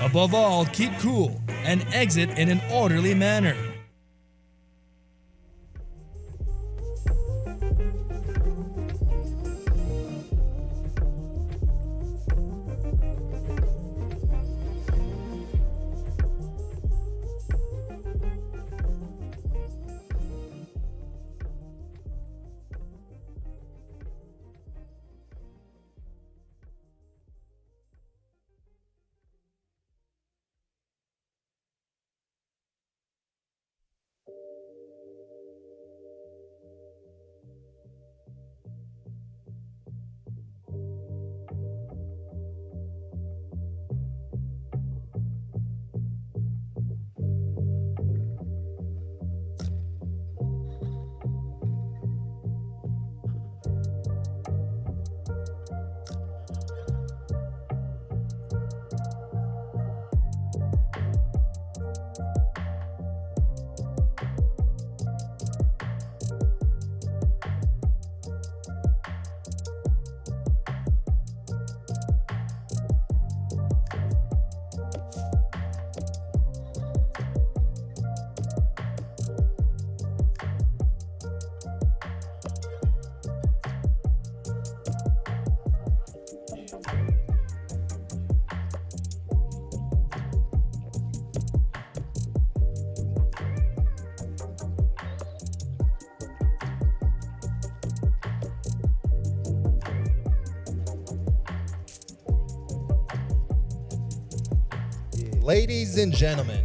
Above all, keep cool and exit in an orderly manner. Ladies and gentlemen,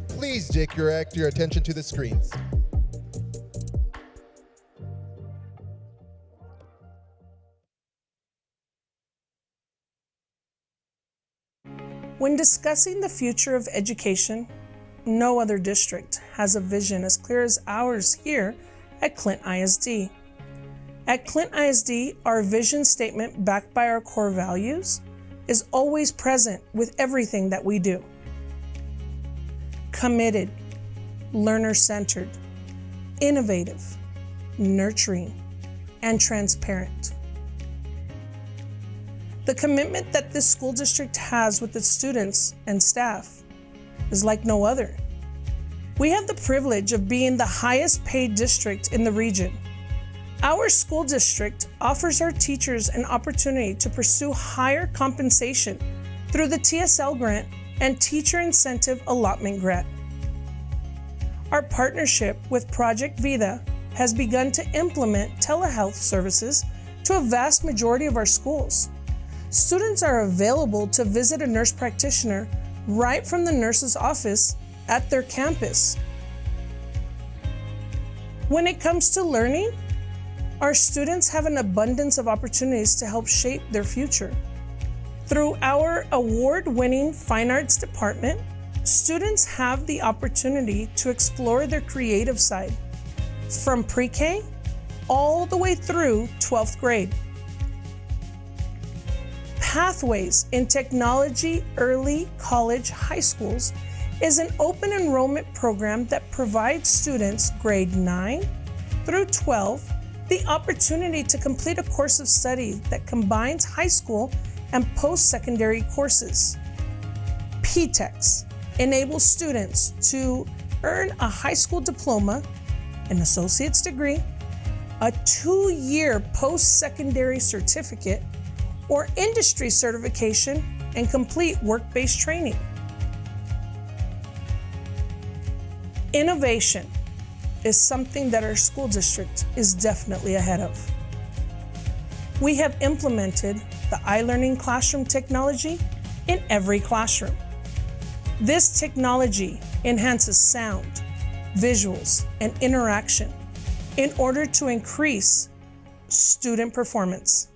please direct your attention to the screens. When discussing the future of education, no other district has a vision as clear as ours here at Clint ISD. At Clint ISD, our vision statement backed by our core values is always present with everything that we do. Committed, learner-centered, innovative, nurturing, and transparent. The commitment that this school district has with its students and staff is like no other. We have the privilege of being the highest paid district in the region. Our school district offers our teachers an opportunity to pursue higher compensation through the TSL grant and Teacher Incentive Allotment Grant. Our partnership with Project Vida has begun to implement telehealth services to a vast majority of our schools. Students are available to visit a nurse practitioner right from the nurse's office at their campus. When it comes to learning, our students have an abundance of opportunities to help shape their future. Through our award-winning Fine Arts department, students have the opportunity to explore their creative side, from pre-K all the way through 12th grade. Pathways in Technology Early College High Schools is an open enrollment program that provides students grade 9 through 12 the opportunity to complete a course of study that combines high school and post-secondary courses. PTEX enables students to earn a high school diploma, an associate's degree, a 2-year post-secondary certificate, or industry certification and complete work-based training. Innovation is something that our school district is definitely ahead of. We have implemented the iLearning classroom technology in every classroom. This technology enhances sound, visuals, and interaction in order to increase student performance.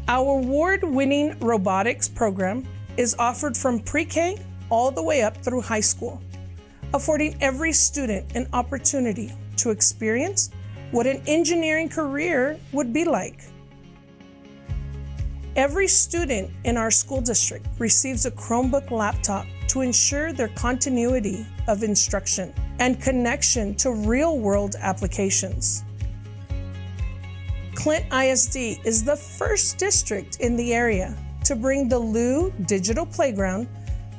Our award-winning robotics program is offered from pre-K all the way up through high school, affording every student an opportunity to experience what an engineering career would be like. Every student in our school district receives a Chromebook laptop to ensure their continuity of instruction and connection to real-world applications. Clint ISD is the first district in the area to bring the Lou digital playground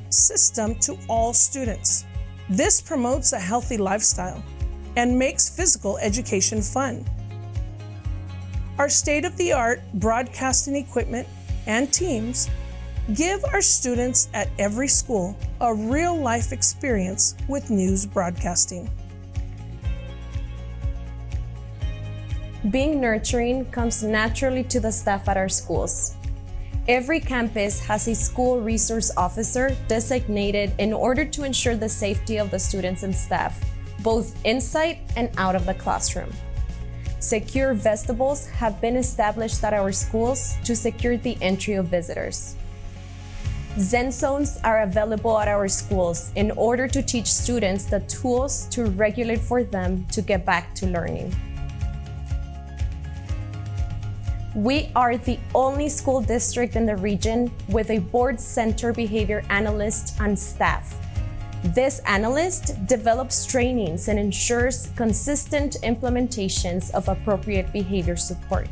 system to all students. This promotes a healthy lifestyle and makes physical education fun. Our state-of-the-art broadcasting equipment and teams give our students at every school a real-life experience with news broadcasting. Being nurturing comes naturally to the staff at our schools. Every campus has a school resource officer designated in order to ensure the safety of the students and staff, both inside and out of the classroom. Secure vestibules have been established at our schools to secure the entry of visitors. Zen zones are available at our schools in order to teach students the tools to regulate for them to get back to learning. We are the only school district in the region with a board center behavior analyst on staff. This analyst develops trainings and ensures consistent implementations of appropriate behavior support.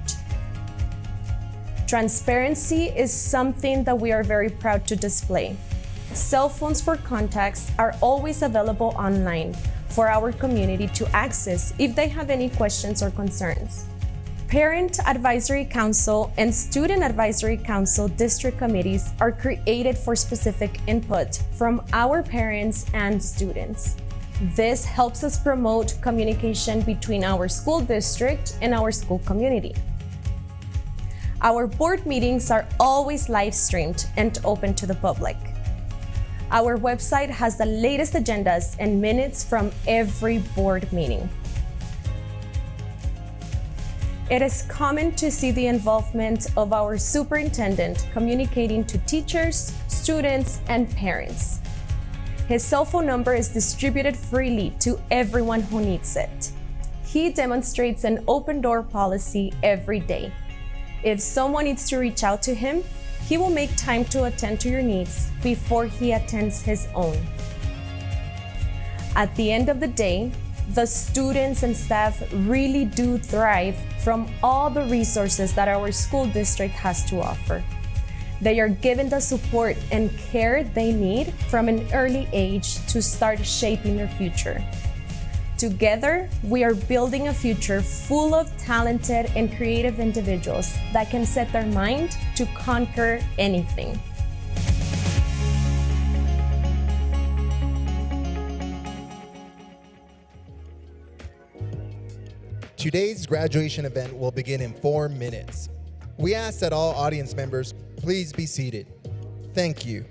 Transparency is something that we are very proud to display. Cell phones for contacts are always available online for our community to access if they have any questions or concerns. Parent Advisory Council and Student Advisory Council district committees are created for specific input from our parents and students. This helps us promote communication between our school district and our school community. Our board meetings are always live streamed and open to the public. Our website has the latest agendas and minutes from every board meeting. It is common to see the involvement of our superintendent communicating to teachers, students, and parents. His cell phone number is distributed freely to everyone who needs it. He demonstrates an open door policy every day. If someone needs to reach out to him, he will make time to attend to your needs before he attends his own. At the end of the day, the students and staff really do thrive from all the resources that our school district has to offer. They are given the support and care they need from an early age to start shaping their future. Together, we are building a future full of talented and creative individuals that can set their mind to conquer anything. Today's graduation event will begin in 4 minutes. We ask that all audience members please be seated. Thank you.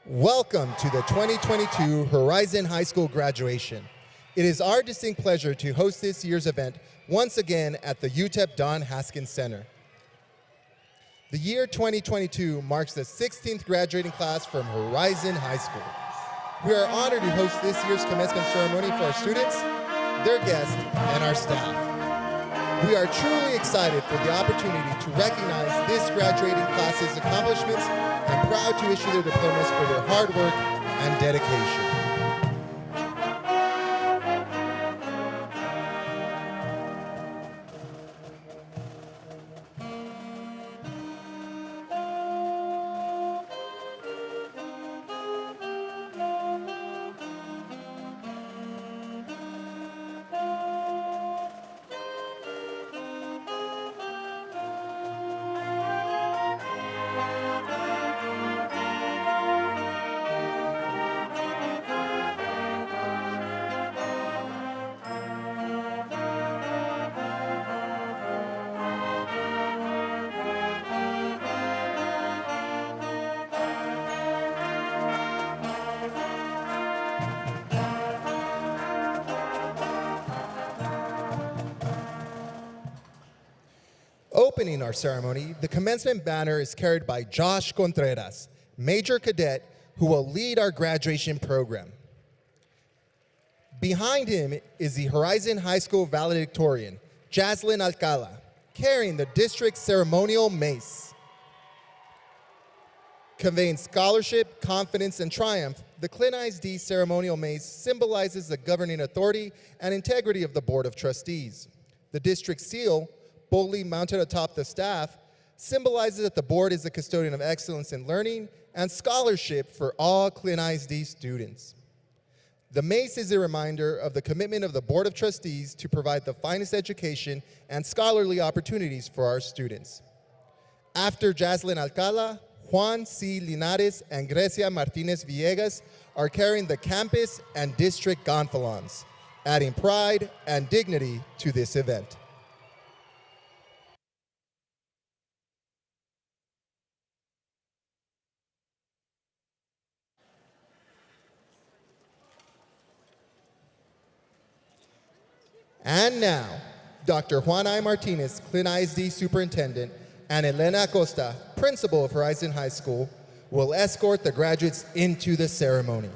Welcome to the 2022 Horizon High School graduation. It is our distinct pleasure to host this year's event once again at the UTEP Don Haskins Center. The year 2022 marks the 16th graduating class from Horizon High School. We are honored to host this year's commencement ceremony for our students, their guests, and our staff. We are truly excited for the opportunity to recognize this graduating class's accomplishments and proud to issue their diplomas for their hard work and dedication. Opening our ceremony, the commencement banner is carried by Josh Contreras, Major Cadet, who will lead our graduation program. Behind him is the Horizon High School Valedictorian, Jaslyn Alcala, carrying the district's ceremonial mace. Conveying scholarship, confidence, and triumph, the Clint ISD ceremonial mace symbolizes the governing authority and integrity of the Board of Trustees. The district seal, boldly mounted atop the staff, symbolizes that the board is the custodian of excellence in learning and scholarship for all Clint ISD students. The mace is a reminder of the commitment of the Board of Trustees to provide the finest education and scholarly opportunities for our students. After Jaslyn Alcala, Juan C. Linares and Grecia Martinez Villegas are carrying the campus and district gonfalons, adding pride and dignity to this event. And now, Dr. Juan I. Martinez, Clint ISD Superintendent, and Elena Acosta, Principal of Horizon High School, will escort the graduates into the ceremony.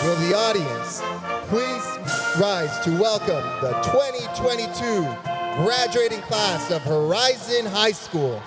Will the audience please rise to welcome the 2022 graduating class of Horizon High School.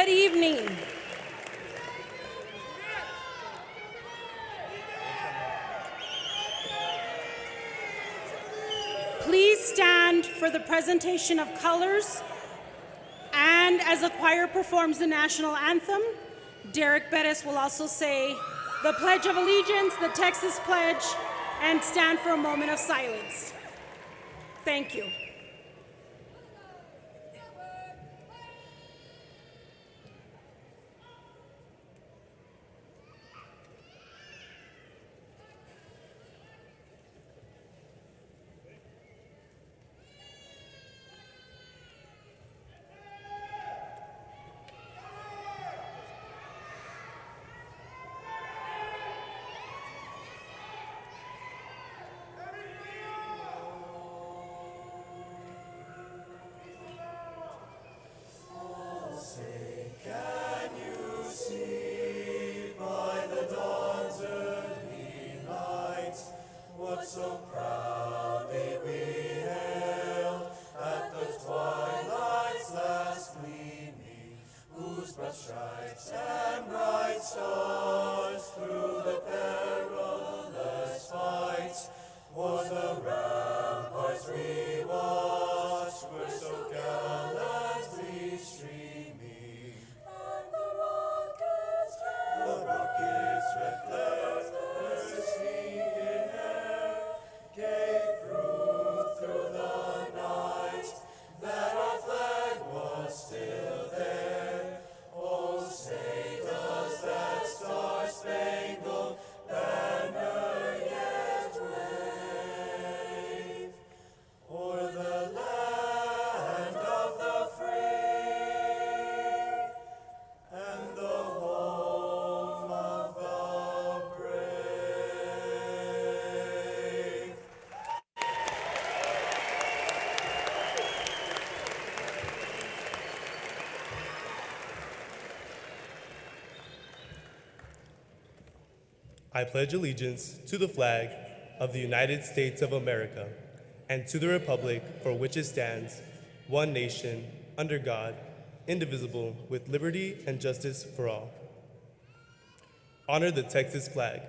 Good evening. Please stand for the presentation of colors, and as the choir performs the national anthem, Derek Bettis will also say the Pledge of Allegiance, the Texas Pledge, and stand for a moment of silence. Thank you. I pledge allegiance to the flag of the United States of America and to the republic for which it stands, one nation, under God, indivisible, with liberty and justice for all. Honor the Texas flag.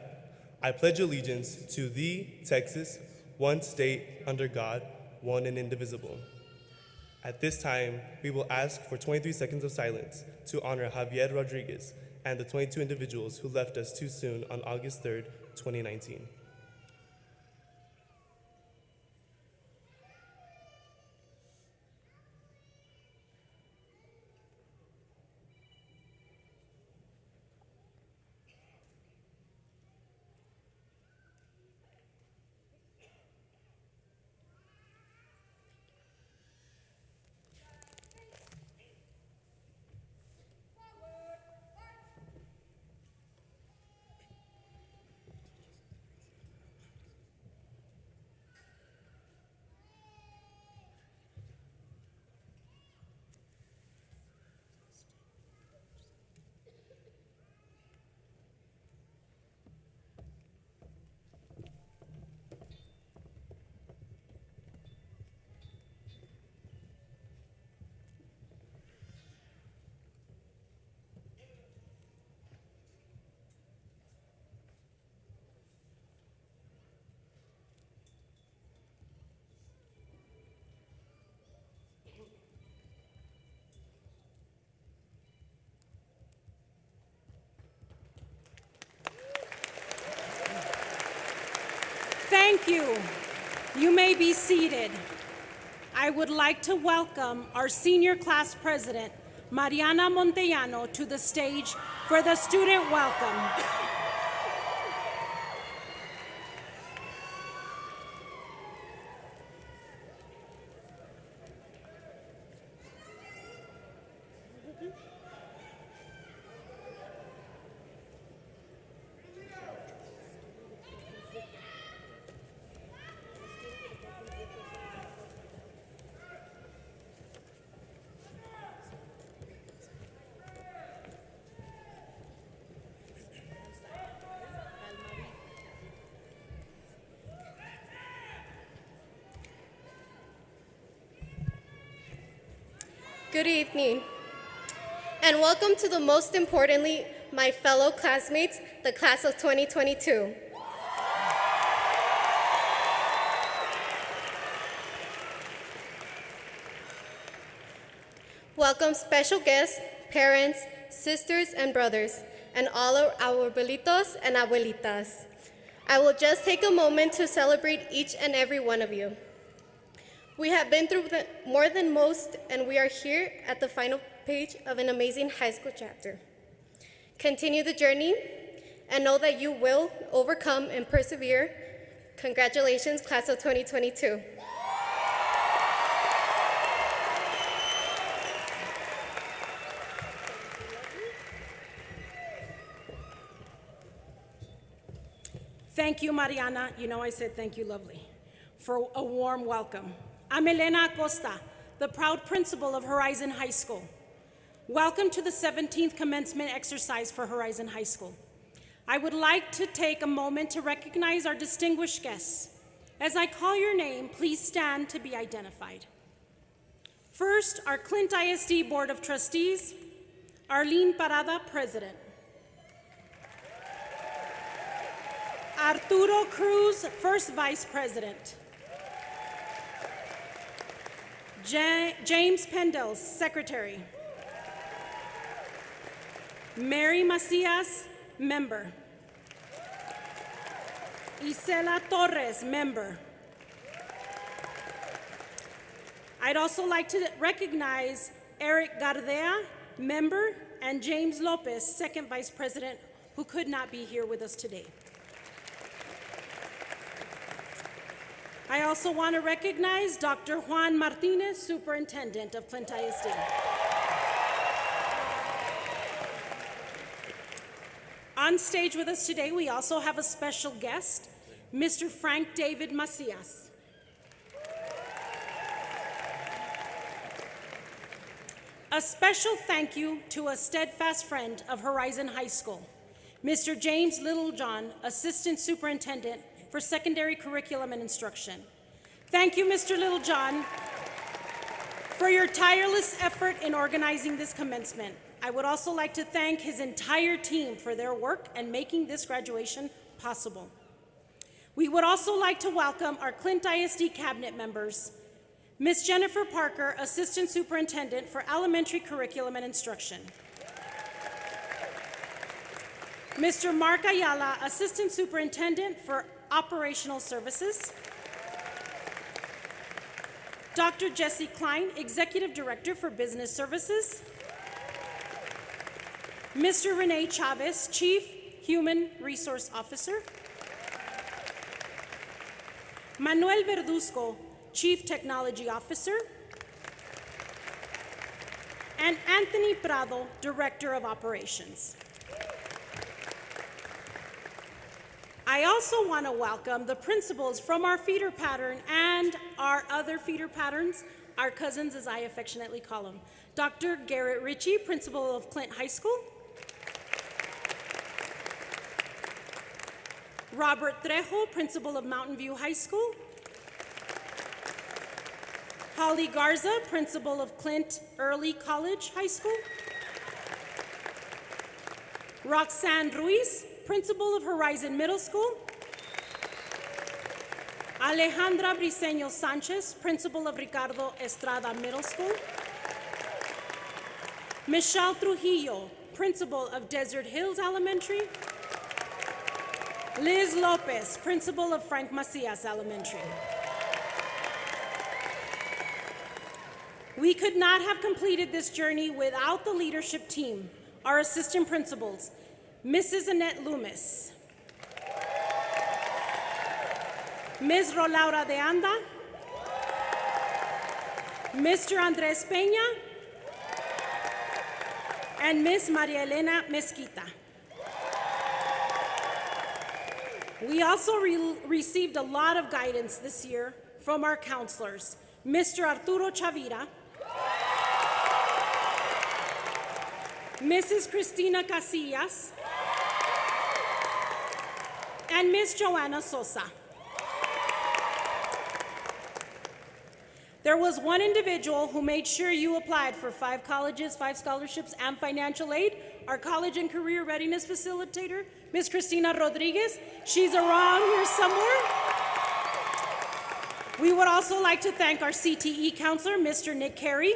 I pledge allegiance to the Texas, one state, under God, one and indivisible. At this time, we will ask for 23 seconds of silence to honor Javier Rodriguez and the 22 individuals who left us too soon on August 3rd, 2019. Thank you. You may be seated. I would like to welcome our senior class president, Mariana Montellano, to the stage for the student welcome. Good evening. And welcome to the most importantly, my fellow classmates, the class of 2022. Welcome special guests, parents, sisters and brothers, and all of our abuelitos and abuelitas. I will just take a moment to celebrate each and every one of you. We have been through more than most, and we are here at the final page of an amazing high school chapter. Continue the journey and know that you will overcome and persevere. Congratulations, class of 2022. Thank you, Mariana. You know I said thank you, lovely, for a warm welcome. I'm Elena Acosta, the proud principal of Horizon High School. Welcome to the 17th commencement exercise for Horizon High School. I would like to take a moment to recognize our distinguished guests. As I call your name, please stand to be identified. First, our Clint ISD Board of Trustees, Arlene Parada, President. Arturo Cruz, First Vice President. James Pendles, Secretary. Mary Macias, Member. Isela Torres, Member. I'd also like to recognize Eric Gardea, Member, and James Lopez, Second Vice President, who could not be here with us today. I also want to recognize Dr. Juan Martinez, Superintendent of Clint ISD. On stage with us today, we also have a special guest, Mr. Frank David Macias. A special thank you to a steadfast friend of Horizon High School, Mr. James Littlejohn, Assistant Superintendent for Secondary Curriculum and Instruction. Thank you, Mr. Littlejohn, for your tireless effort in organizing this commencement. I would also like to thank his entire team for their work and making this graduation possible. We would also like to welcome our Clint ISD cabinet members, Ms. Jennifer Parker, Assistant Superintendent for Elementary Curriculum and Instruction. Mr. Mark Ayala, Assistant Superintendent for Operational Services. Dr. Jesse Klein, Executive Director for Business Services. Mr. Rene Chavez, Chief Human Resource Officer. Manuel Verduzco, Chief Technology Officer. And Anthony Prado, Director of Operations. I also want to welcome the principals from our feeder pattern and our other feeder patterns, our cousins as I affectionately call them. Dr. Garrett Ritchie, principal of Clint High School. Robert Trejo, principal of Mountain View High School. Holly Garza, principal of Clint Early College High School. Roxanne Ruiz, principal of Horizon Middle School. Alejandra Briceño Sanchez, principal of Ricardo Estrada Middle School. Michelle Trujillo, principal of Desert Hills Elementary. Liz Lopez, principal of Frank Macias Elementary. We could not have completed this journey without the leadership team, our assistant principals, Mrs. Annette Loomis, Ms. Rolaura de Anda, Mr. Andres Peña, and Ms. Maria Elena Mezquita. We also received a lot of guidance this year from our counselors, Mr. Arturo Chavira, Mrs. Cristina Casillas, and Ms. Joanna Sosa. There There was one individual who made sure you applied for 5 colleges, 5 scholarships, and financial aid. Our college and career readiness facilitator, Ms. Cristina Rodriguez. She's around here somewhere. We would also like to thank our CTE counselor, Mr. Nick Carey,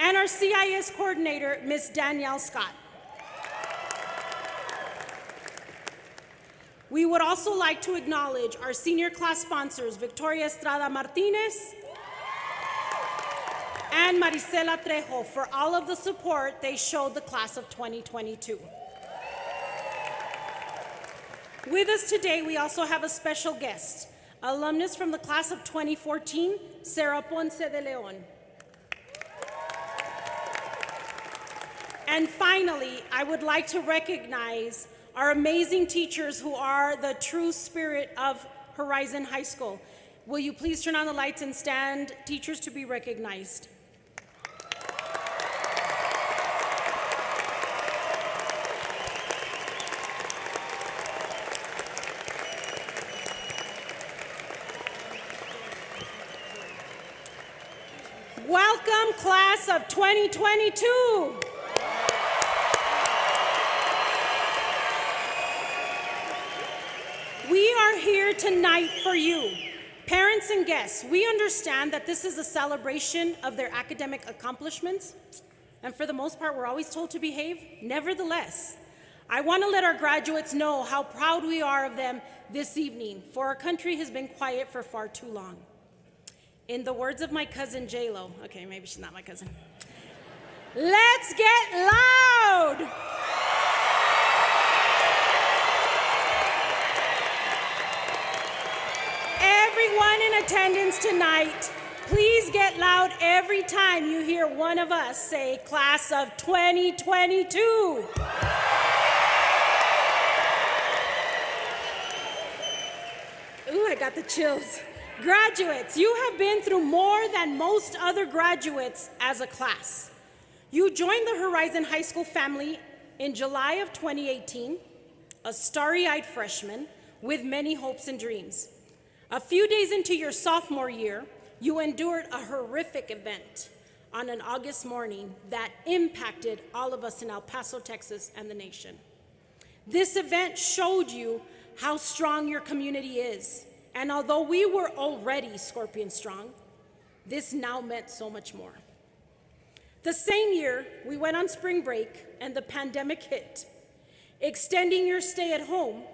and our CIS coordinator, Ms. Danielle Scott. We would also like to acknowledge our senior class sponsors, Victoria Estrada Martinez and Marisela Trejo, for all of the support they showed the class of 2022. With us today, we also have a special guest, alumnus from the class of 2014, Sarah Ponce de Leon. And finally, I would like to recognize our amazing teachers who are the true spirit of Horizon High School. Will you please turn on the lights and stand, teachers, to be recognized? Welcome, class of 2022. We are here tonight for you. Parents and guests, we understand that this is a celebration of their academic accomplishments, and for the most part, we're always told to behave. Nevertheless, I want to let our graduates know how proud we are of them this evening, for our country has been quiet for far too long. In the words of my cousin J-Lo, okay, maybe she's not my cousin. Let's get loud! Everyone in attendance tonight, please get loud every time you hear one of us say class of 2022. Ooh, I got the chills. Graduates, you have been through more than most other graduates as a class. You joined the Horizon High School family in July of 2018, a starry-eyed freshman with many hopes and dreams. A few days into your sophomore year, you endured a horrific event on an August morning that impacted all of us in El Paso, Texas, and the nation. This event showed you how strong your community is. And although we were already scorpion strong, this now meant so much more. The same year, we went on spring break and the pandemic hit, extending your stay at home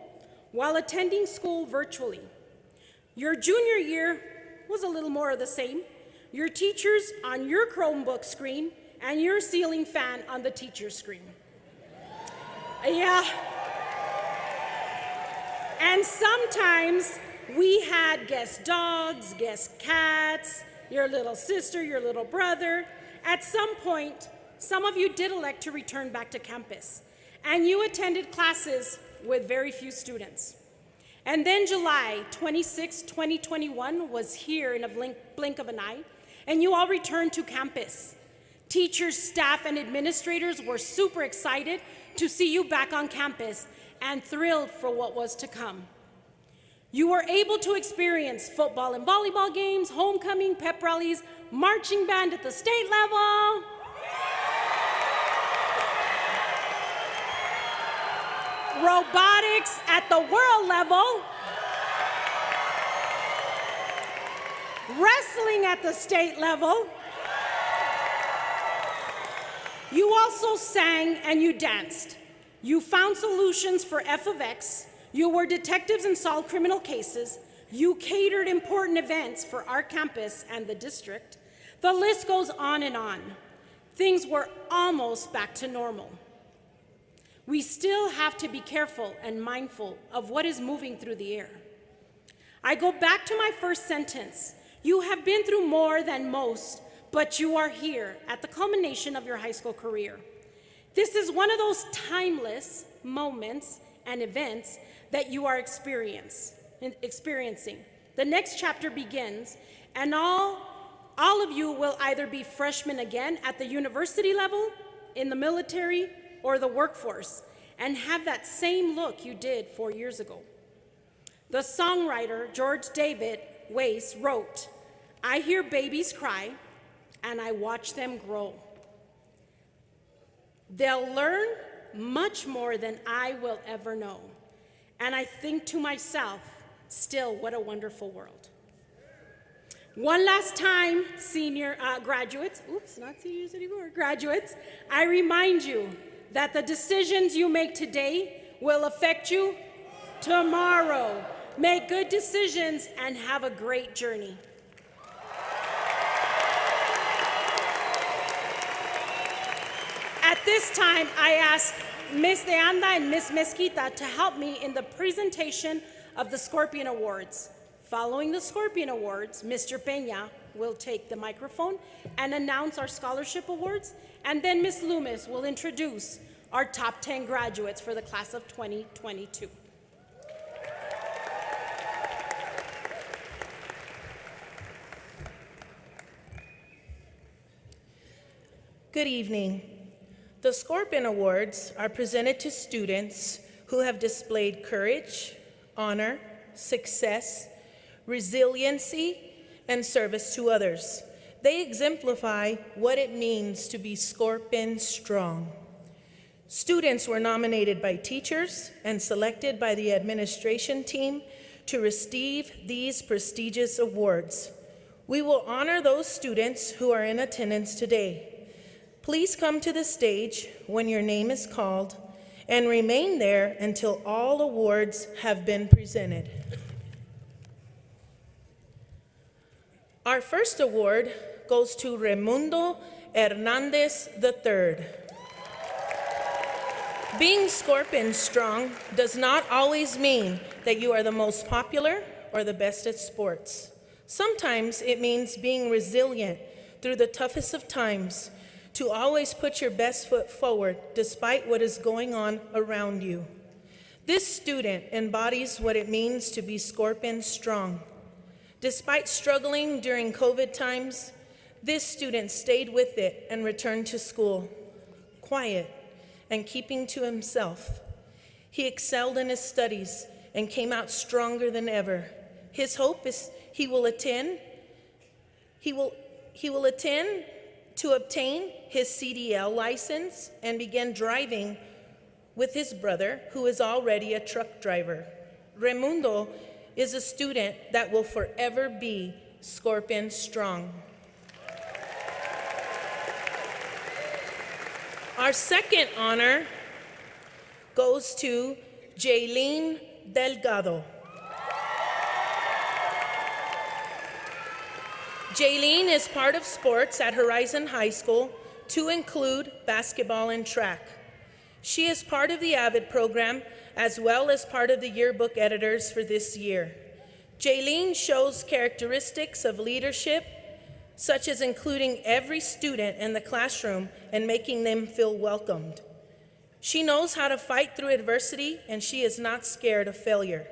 while attending school virtually. Your junior year was a little more of the same. Your teachers on your Chromebook screen and your ceiling fan on the teacher's screen. Yeah. And sometimes we had guest dogs, guest cats, your little sister, your little brother. At some point, some of you did elect to return back to campus, and you attended classes with very few students. And then July 26, 2021 was here in a blink of an eye, and you all returned to campus. Teachers, staff, and administrators were super excited to see you back on campus and thrilled for what was to come. You were able to experience football and volleyball games, homecoming, pep rallies, marching band at the state level, robotics at the world level, wrestling at the state level. You also sang and you danced. You found solutions for F of X. You were detectives and solved criminal cases. You catered important events for our campus and the district. The list goes on and on. Things were almost back to normal. We still have to be careful and mindful of what is moving through the air. I go back to my first sentence. You have been through more than most, but you are here at the culmination of your high school career. This is one of those timeless moments and events that you are experiencing. The next chapter begins, and all of you will either be freshmen again at the university level, in the military, or the workforce, and have that same look you did 4 years ago. The songwriter, George David, Weiss wrote, "I hear babies cry and I watch them grow. They'll learn much more than I will ever know. And I think to myself, still, what a wonderful world." One last time, graduates, not seniors anymore, graduates, I remind you that the decisions you make today will affect you tomorrow. Make good decisions and have a great journey. At this time, I ask Ms. De Anda and Ms. Mezquita to help me in the presentation of the Scorpion Awards. Following the Scorpion Awards, Mr. Peña will take the microphone and announce our scholarship awards, and then Ms. Loomis will introduce our top 10 graduates for the class of 2022. Good evening. The Scorpion Awards are presented to students who have displayed courage, honor, success, resiliency, and service to others. They exemplify what it means to be Scorpion strong. Students were nominated by teachers and selected by the administration team to receive these prestigious awards. We will honor those students who are in attendance today. Please come to the stage when your name is called and remain there until all awards have been presented. Our first award goes to Raimundo Hernandez III. Being Scorpion strong does not always mean that you are the most popular or the best at sports. Sometimes it means being resilient through the toughest of times, to always put your best foot forward despite what is going on around you. This student embodies what it means to be Scorpion strong. Despite struggling during COVID times, this student stayed with it and returned to school, quiet and keeping to himself. He excelled in his studies and came out stronger than ever. His hope is he will attend to obtain his CDL license and begin driving with his brother, who is already a truck driver. Raimundo is a student that will forever be Scorpion strong. Our second honor goes to Jaylene Delgado. Jaylene is part of sports at Horizon High School, to include basketball and track. She is part of the AVID program, as well as part of the yearbook editors for this year. Jaylene shows characteristics of leadership, such as including every student in the classroom and making them feel welcomed. She knows how to fight through adversity, and she is not scared of failure,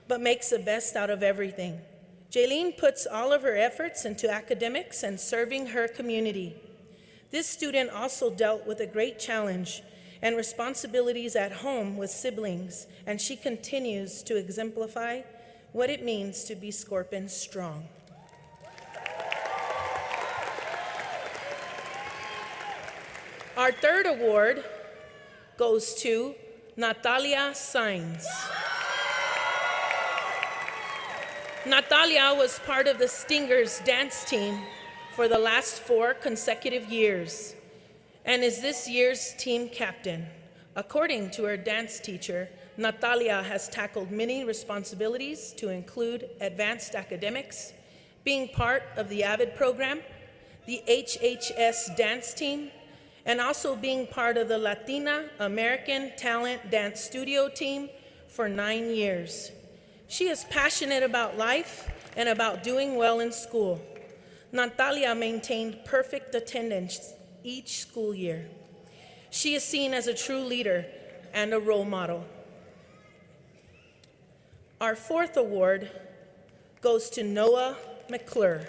but makes the best out of everything. Jaylene puts all of her efforts into academics and serving her community. This student also dealt with a great challenge and responsibilities at home with siblings, and she continues to exemplify what it means to be Scorpion strong. Our third award goes to Natalia Sainz. Natalia was part of the Stingers dance team for the last 4 consecutive years and is this year's team captain. According to her dance teacher, Natalia has tackled many responsibilities to include advanced academics, being part of the AVID program, the HHS dance team, and also being part of the Latina American Talent Dance Studio team for 9 years. She is passionate about life and about doing well in school. Natalia maintained perfect attendance each school year. She is seen as a true leader and a role model. Our fourth award goes to Noah McClure.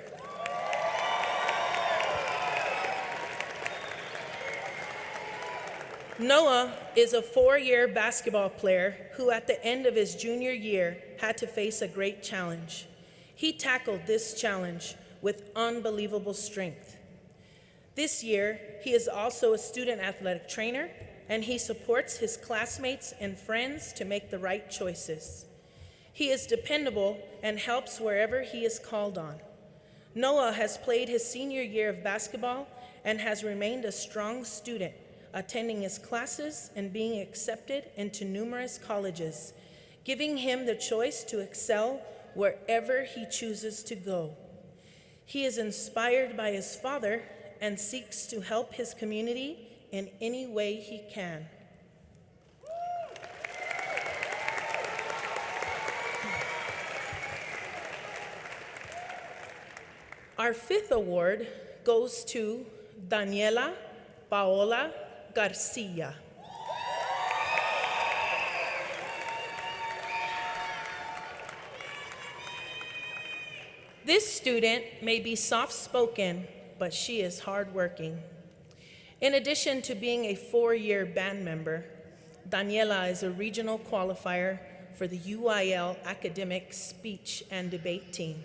Noah is a 4-year basketball player who at the end of his junior year had to face a great challenge. He tackled this challenge with unbelievable strength. This year, he is also a student athletic trainer, and he supports his classmates and friends to make the right choices. He is dependable and helps wherever he is called on. Noah has played his senior year of basketball and has remained a strong student, attending his classes and being accepted into numerous colleges, giving him the choice to excel wherever he chooses to go. He is inspired by his father and seeks to help his community in any way he can. Our fifth award goes to Daniela Paola Garcia. This student may be soft-spoken, but she is hardworking. In addition to being a 4-year band member, Daniela is a regional qualifier for the UIL Academic Speech and Debate Team.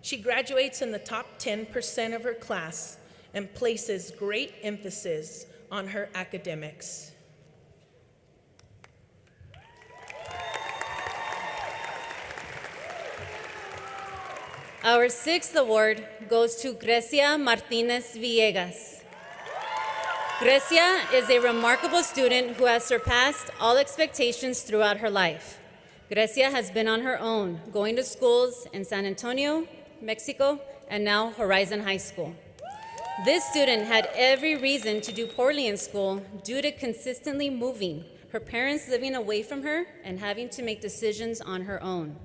She graduates in the top 10% of her class and places great emphasis on her academics. Our sixth award goes to Grecia Martinez Villegas. Grecia is a remarkable student who has surpassed all expectations throughout her life. Grecia has been on her own, going to schools in San Antonio, Mexico, and now Horizon High School. This student had every reason to do poorly in school due to consistently moving, her parents living away from her, and having to make decisions on her own.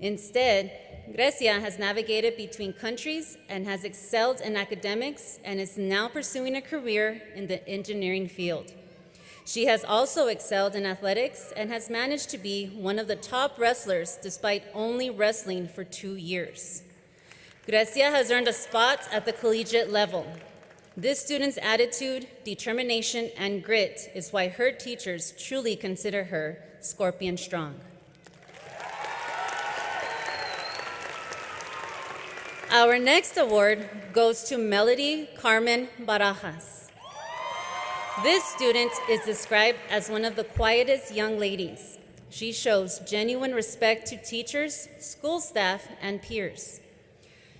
Instead, Grecia has navigated between countries and has excelled in academics and is now pursuing a career in the engineering field. She has also excelled in athletics and has managed to be one of the top wrestlers despite only wrestling for 2 years. Grecia has earned a spot at the collegiate level. This student's attitude, determination, and grit is why her teachers truly consider her Scorpion Strong. Our next award goes to Melody Carmen Barajas. This student is described as one of the quietest young ladies. She shows genuine respect to teachers, school staff, and peers.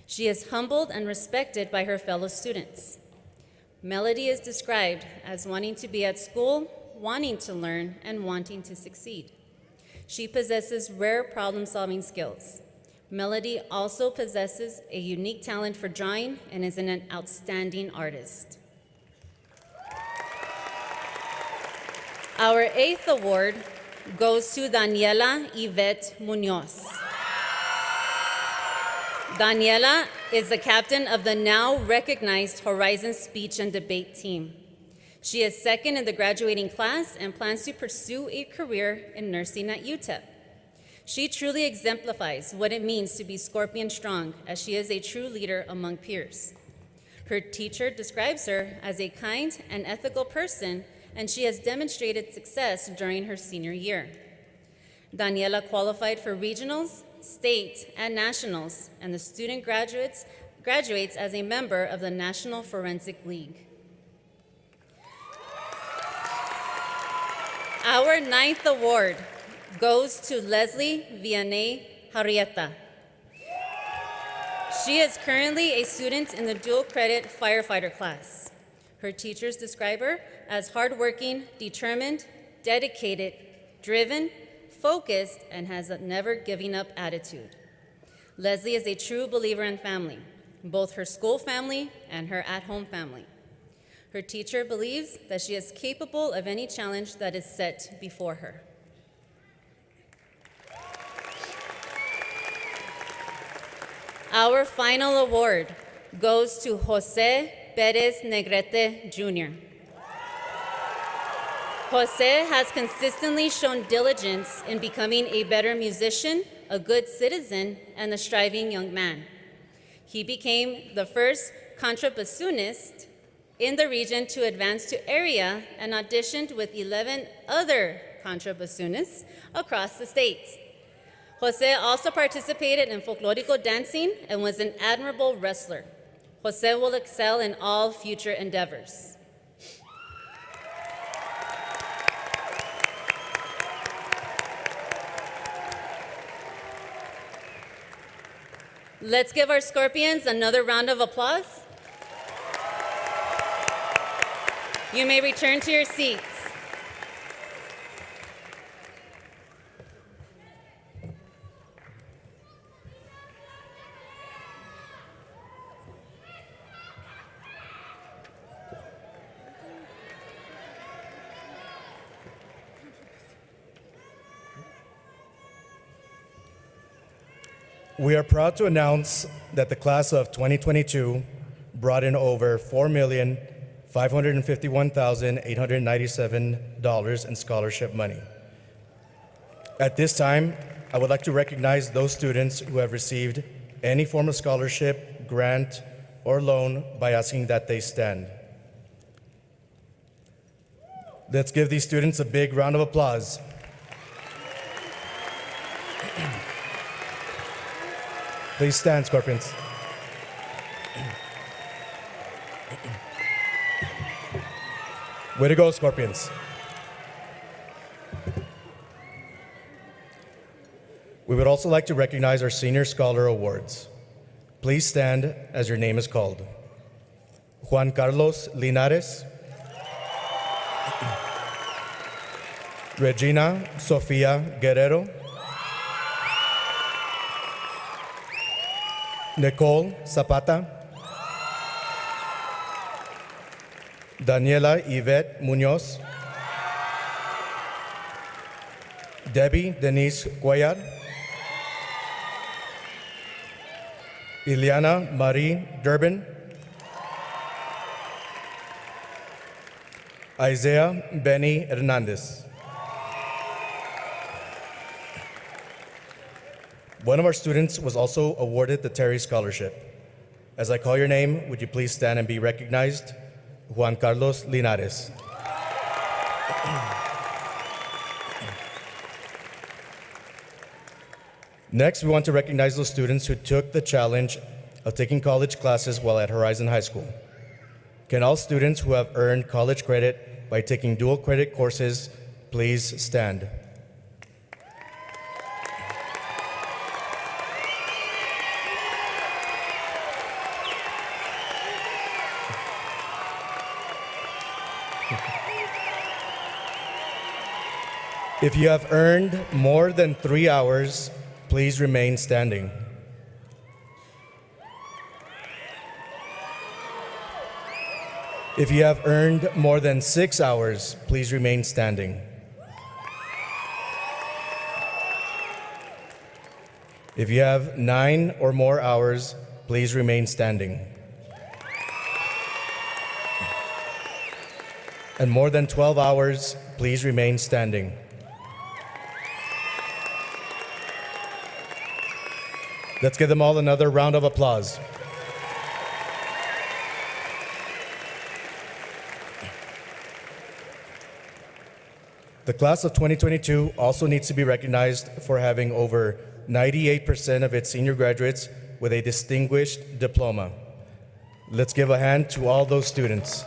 She is humbled and respected by her fellow students. Melody is described as wanting to be at school, wanting to learn, and wanting to succeed. She possesses rare problem-solving skills. Melody also possesses a unique talent for drawing and is an outstanding artist. Our eighth award goes to Daniela Yvette Munoz. Daniela is the captain of the now recognized Horizon Speech and Debate Team. She is second in the graduating class and plans to pursue a career in nursing at UTEP. She truly exemplifies what it means to be Scorpion Strong, as she is a true leader among peers. Her teacher describes her as a kind and ethical person, and she has demonstrated success during her senior year. Daniela qualified for regionals, state, and nationals, and the student graduates as a member of the National Forensic League. Our ninth award goes to Leslie Vianney Harrieta. She is currently a student in the dual credit firefighter class. Her teachers describe her as hardworking, determined, dedicated, driven, focused, and has a never giving up attitude. Leslie is a true believer in family, both her school family and her at-home family. Her teacher believes that she is capable of any challenge that is set before her. Our final award goes to Jose Perez Negrete Jr. Jose has consistently shown diligence in becoming a better musician, a good citizen, and a striving young man. He became the first contrabassist in the region to advance to area and auditioned with 11 other contrabassunists across the states. Jose also participated in folklorico dancing and was an admirable wrestler. Jose will excel in all future endeavors. Let's give our Scorpions another round of applause. You may return to your seats. We are proud to announce that the class of 2022 brought in over $4,551,897 in scholarship money. At this time, I would like to recognize those students who have received any form of scholarship, grant, or loan by asking that they stand. Let's give these students a big round of applause. Please stand, Scorpions. Way to go, Scorpions. We would also like to recognize our Senior Scholar Awards. Please stand as your name is called. Juan Carlos Linares. Regina Sofia Guerrero. Nicole Zapata. Daniela Yvette Munoz. Debbie Denise Cuellar. Ileana Marie Durbin. Isaiah Benny Hernandez. One of our students was also awarded the Terry Scholarship. As I call your name, would you please stand and be recognized? Juan Carlos Linares. Next, we want to recognize those students who took the challenge of taking college classes while at Horizon High School. Can all students who have earned college credit by taking dual credit courses please stand? If you have earned more than 3 hours, please remain standing. If you have earned more than 6 hours, please remain standing. If you have 9 or more hours, please remain standing. And more than 12 hours, please remain standing. Let's give them all another round of applause. The class of 2022 also needs to be recognized for having over 98% of its senior graduates with a distinguished diploma. Let's give a hand to all those students.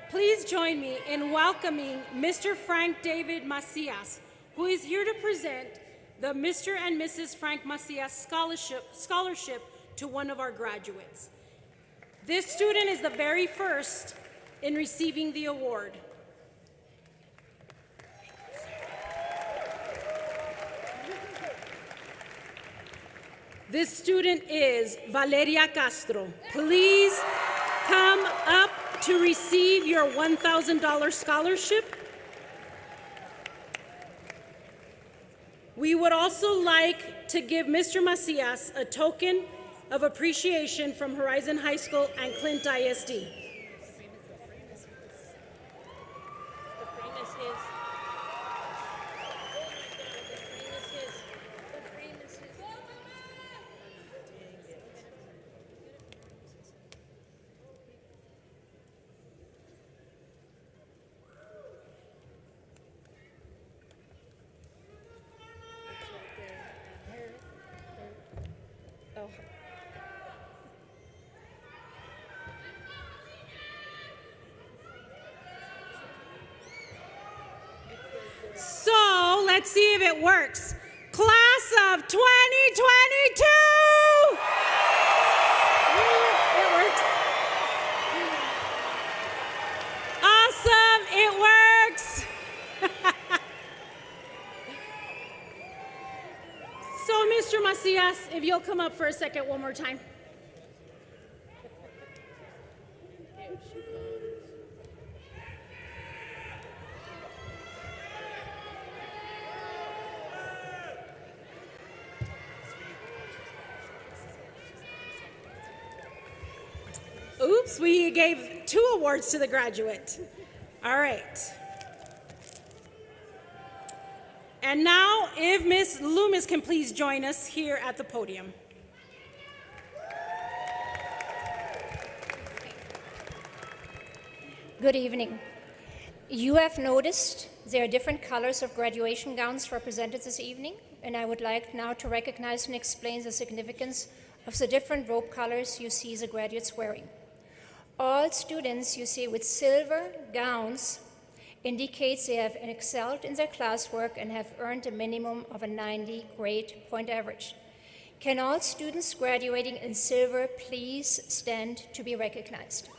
Please join me in welcoming Mr. Frank David Macias, who is here to present the Mr. and Mrs. Frank Macias Scholarship to one of our graduates. This student is the very first in receiving the award. This student is Valeria Castro. Please come up to receive your $1,000 scholarship. We would also like to give Mr. Macias a token of appreciation from Horizon High School and Clint ISD. go. So let's see if it works. Class of 2022! It works. Awesome, it works. So, Mr. Macias, if you'll come up for a second one more time. Oops, we gave 2 awards to the graduate. All right. And now, if Ms. Loomis can please join us here at the podium. Good evening. You have noticed there are different colors of graduation gowns represented this evening, and I would like now to recognize and explain the significance of the different robe colors you see the graduates wearing. All students you see with silver gowns indicates they have excelled in their classwork and have earned a minimum of a 90 grade point average. Can all students graduating in silver please stand to be recognized?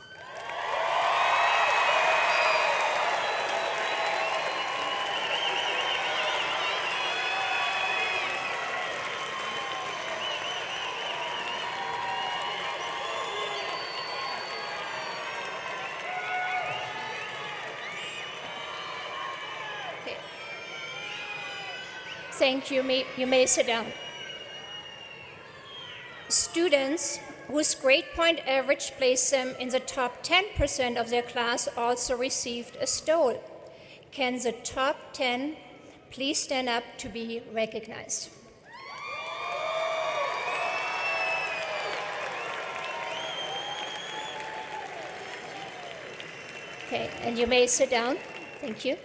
Thank you. You may sit down. Students whose grade point average placed them in the top 10% of their class also received a stole. Can the top 10 please stand up to be recognized? Okay, and you may sit down. Thank you.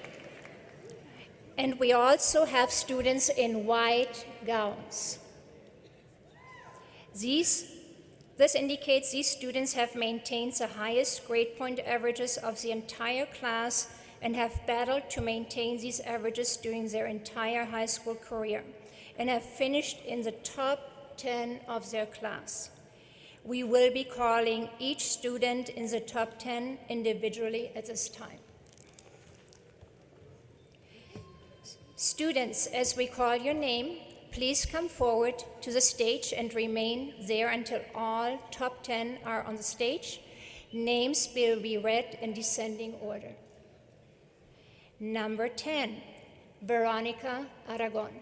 And we also have students in white gowns. This indicates these students have maintained the highest grade point averages of the entire class and have battled to maintain these averages during their entire high school career and have finished in the top 10 of their class. We will be calling each student in the top 10 individually at this time. Students, as we call your name, please come forward to the stage and remain there until all top 10 are on the stage. Names will be read in descending order. Number 10, Veronica Aragon.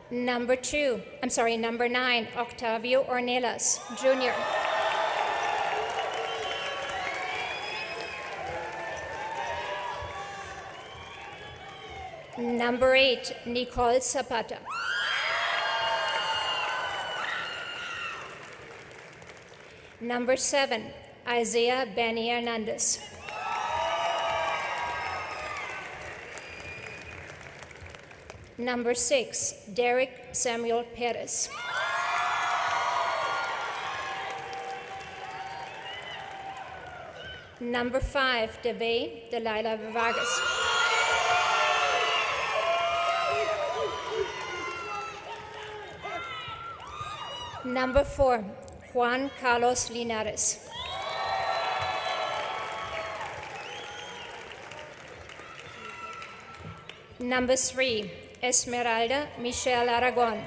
Number 9, Octavio Ornelas, Jr. Number 8, Nicole Zapata. Number 7, Isaiah Benny Hernandez. Number 6, Derek Samuel Perez. Number 5, Devay Delilah Vargas. Number 4, Juan Carlos Linares. Number 3, Esmeralda Michelle Aragon.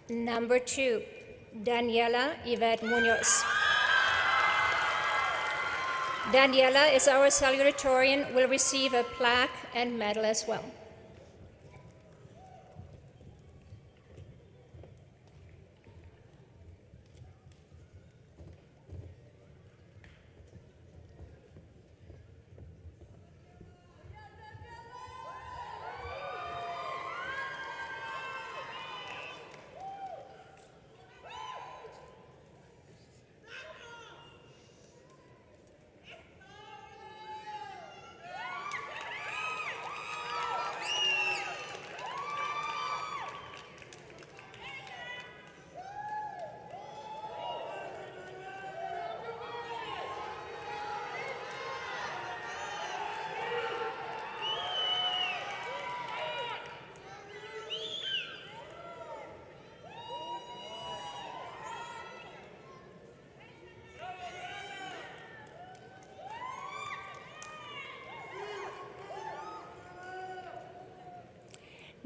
Number 2, Daniela Yvette Munoz. Daniela is our salutatorian, will receive a plaque and medal as well.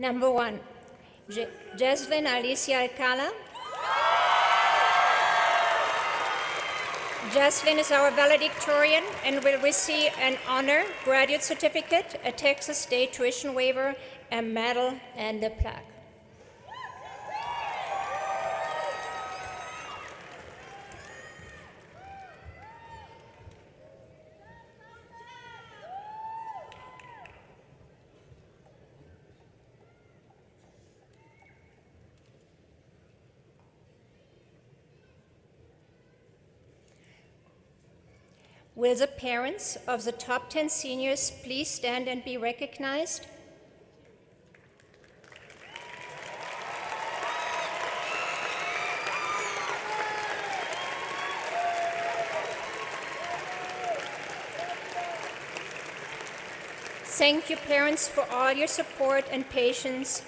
Number 1, Jesslyn Alicia Alcala. Jesslyn is our valedictorian and will receive an honor graduate certificate, a Texas State tuition waiver, a medal, and a plaque. Will the parents of the top 10 seniors please stand and be recognized? Thank you, parents, for all your support and patience.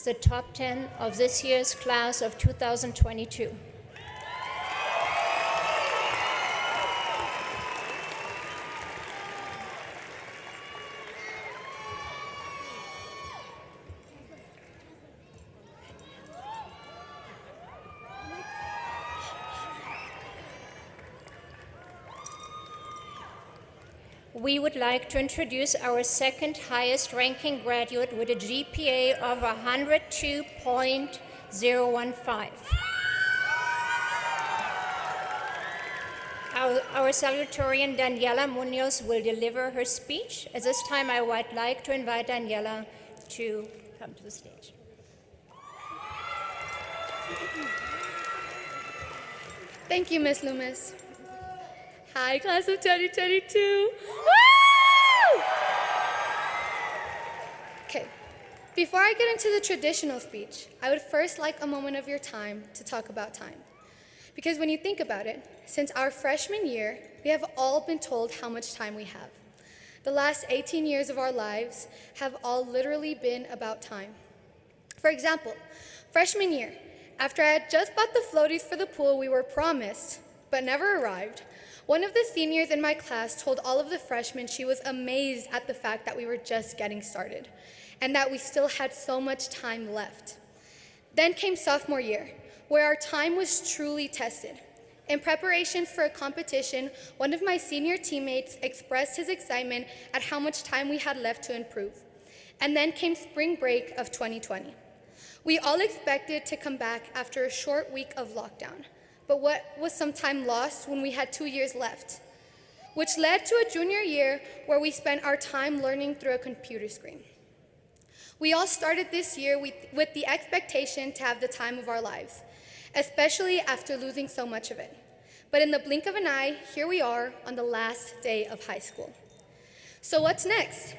The top 10 of this year's class of 2022. We would like to introduce our second highest ranking graduate with a GPA of 102.015. Our salutatorian Daniela Munoz will deliver her speech. At this time, I would like to invite Daniela to come to the stage. Thank you, Ms. Loomis. Hi, class of 2022. Woo! Okay, before I get into the traditional speech, I would first like a moment of your time to talk about time. Because when you think about it, since our freshman year, we have all been told how much time we have. The last 18 years of our lives have all literally been about time. For example, freshman year, after I had just bought the floaties for the pool we were promised, but never arrived, one of the seniors in my class told all of the freshmen she was amazed at the fact that we were just getting started and that we still had so much time left. Then came sophomore year, where our time was truly tested. In preparation for a competition, one of my senior teammates expressed his excitement at how much time we had left to improve. And then came spring break of 2020. We all expected to come back after a short week of lockdown. But what was some time lost when we had 2 years left? Which led to a junior year where we spent our time learning through a computer screen. We all started this year with the expectation to have the time of our lives, especially after losing so much of it. But in the blink of an eye, here we are on the last day of high school. So what's next?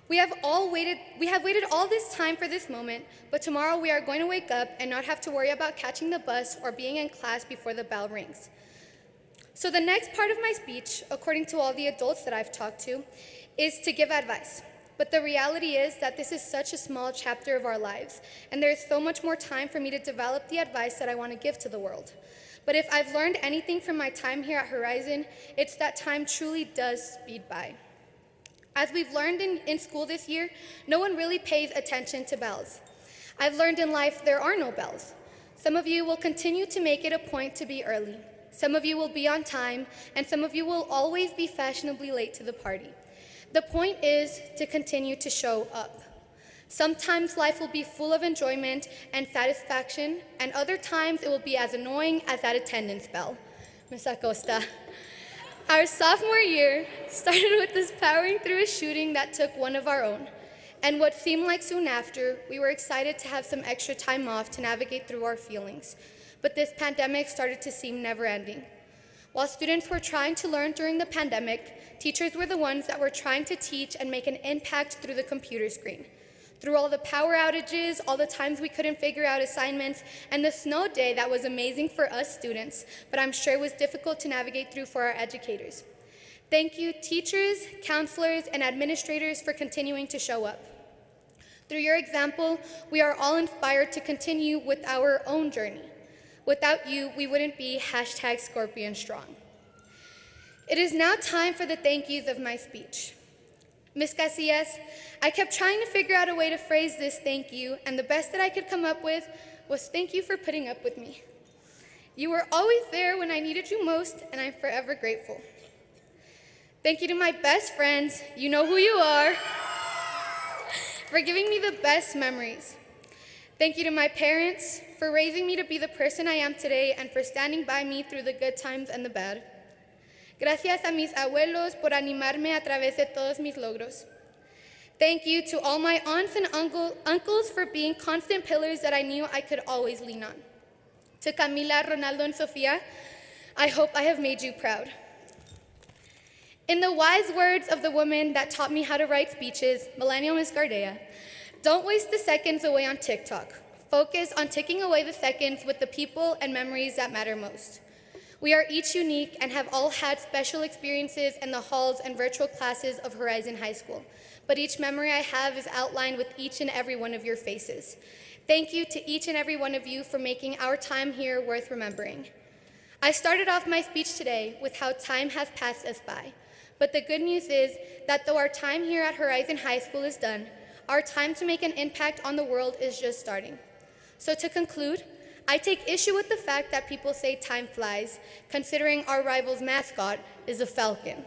We have waited all this time for this moment, but tomorrow we are going to wake up and not have to worry about catching the bus or being in class before the bell rings. So the next part of my speech, according to all the adults that I've talked to, is to give advice. But the reality is that this is such a small chapter of our lives, and there is so much more time for me to develop the advice that I want to give to the world. But if I've learned anything from my time here at Horizon, it's that time truly does speed by. As we've learned in school this year, no one really pays attention to bells. I've learned in life there are no bells. Some of you will continue to make it a point to be early. Some of you will be on time, and some of you will always be fashionably late to the party. The point is to continue to show up. Sometimes life will be full of enjoyment and satisfaction, and other times it will be as annoying as that attendance bell. Ms. Acosta. Our sophomore year started with us powering through a shooting that took one of our own. And what seemed like soon after, we were excited to have some extra time off to navigate through our feelings. But this pandemic started to seem never-ending. While students were trying to learn during the pandemic, teachers were the ones that were trying to teach and make an impact through the computer screen. Through all the power outages, all the times we couldn't figure out assignments, and the snow day that was amazing for us students, but I'm sure was difficult to navigate through for our educators. Thank you, teachers, counselors, and administrators for continuing to show up. Through your example, we are all inspired to continue with our own journey. Without you, we wouldn't be #ScorpionStrong. It is now time for the thank yous of my speech. Ms. Casillas, I kept trying to figure out a way to phrase this thank you, and the best that I could come up with was thank you for putting up with me. You were always there when I needed you most, and I'm forever grateful. Thank you to my best friends, you know who you are, for giving me the best memories. Thank you to my parents for raising me to be the person I am today and for standing by me through the good times and the bad. Gracias a mis abuelos por animarme a través de todos mis logros. Thank you to all my aunts and uncles for being constant pillars that I knew I could always lean on. To Camila, Ronaldo, and Sofia, I hope I have made you proud. In the wise words of the woman that taught me how to write speeches, Millennial Miss Gardea, don't waste the seconds away on TikTok. Focus on ticking away the seconds with the people and memories that matter most. We are each unique and have all had special experiences in the halls and virtual classes of Horizon High School, but each memory I have is outlined with each and every one of your faces. Thank you to each and every one of you for making our time here worth remembering. I started off my speech today with how time has passed us by, but the good news is that though our time here at Horizon High School is done, our time to make an impact on the world is just starting. So to conclude, I take issue with the fact that people say time flies, considering our rival's mascot is a falcon.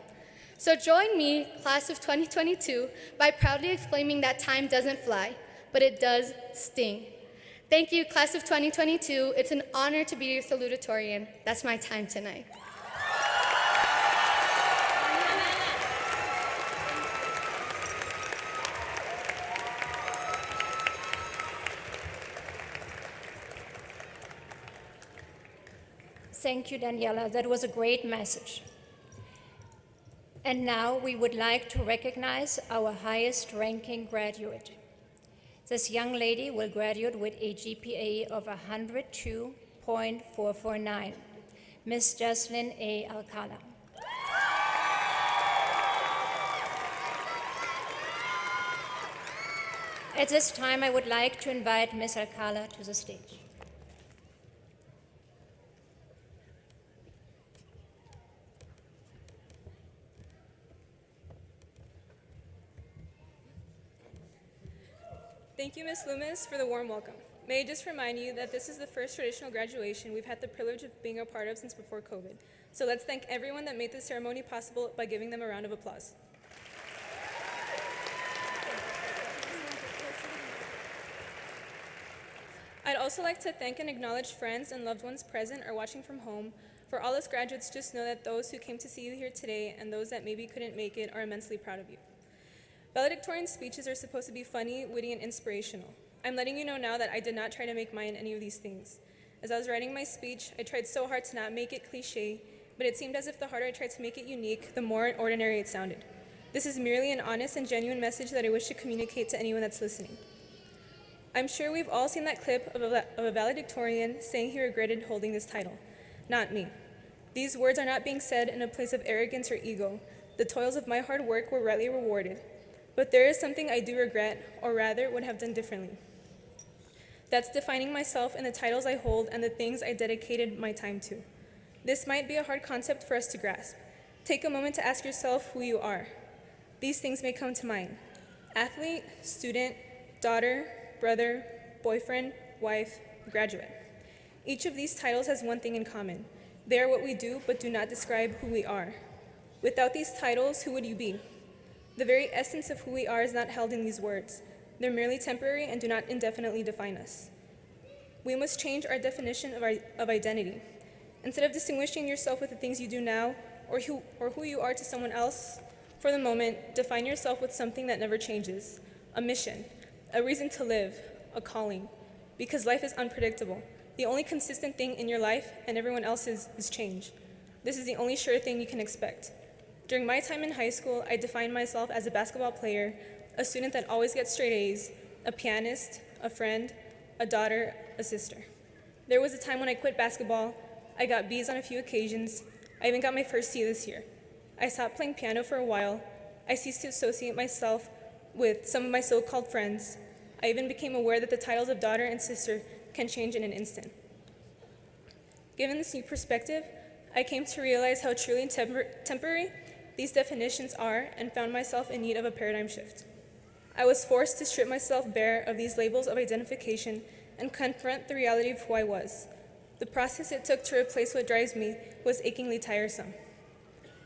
So join me, class of 2022, by proudly exclaiming that time doesn't fly, but it does sting. Thank you, class of 2022. It's an honor to be your salutatorian. That's my time tonight. Thank you, Daniela. That was a great message. And now we would like to recognize our highest ranking graduate. This young lady will graduate with a GPA of 102.449, Miss Jocelyn A. Alcala. At this time, I would like to invite Miss Alcala to the stage. Thank you, Ms. Loomis, for the warm welcome. May I just remind you that this is the first traditional graduation we've had the privilege of being a part of since before COVID. So let's thank everyone that made this ceremony possible by giving them a round of applause. I'd also like to thank and acknowledge friends and loved ones present or watching from home. For all us graduates, just know that those who came to see you here today and those that maybe couldn't make it are immensely proud of you. Valedictorian speeches are supposed to be funny, witty, and inspirational. I'm letting you know now that I did not try to make mine any of these things. As I was writing my speech, I tried so hard to not make it cliche, but it seemed as if the harder I tried to make it unique, the more ordinary it sounded. This is merely an honest and genuine message that I wish to communicate to anyone that's listening. I'm sure we've all seen that clip of a valedictorian saying he regretted holding this title. Not me. These words are not being said in a place of arrogance or ego. The toils of my hard work were rightly rewarded. But there is something I do regret, or rather would have done differently. That's defining myself in the titles I hold and the things I dedicated my time to. This might be a hard concept for us to grasp. Take a moment to ask yourself who you are. These things may come to mind: athlete, student, daughter, brother, boyfriend, wife, graduate. Each of these titles has one thing in common. They are what we do, but do not describe who we are. Without these titles, who would you be? The very essence of who we are is not held in these words. They're merely temporary and do not indefinitely define us. We must change our definition of identity. Instead of distinguishing yourself with the things you do now or who you are to someone else, for the moment, define yourself with something that never changes: a mission, a reason to live, a calling. Because life is unpredictable. The only consistent thing in your life and everyone else's is change. This is the only sure thing you can expect. During my time in high school, I defined myself as a basketball player, a student that always gets straight A's, a pianist, a friend, a daughter, a sister. There was a time when I quit basketball. I got B's on a few occasions. I even got my first C this year. I stopped playing piano for a while. I ceased to associate myself with some of my so-called friends. I even became aware that the titles of daughter and sister can change in an instant. Given this new perspective, I came to realize how truly temporary these definitions are and found myself in need of a paradigm shift. I was forced to strip myself bare of these labels of identification and confront the reality of who I was. The process it took to replace what drives me was achingly tiresome.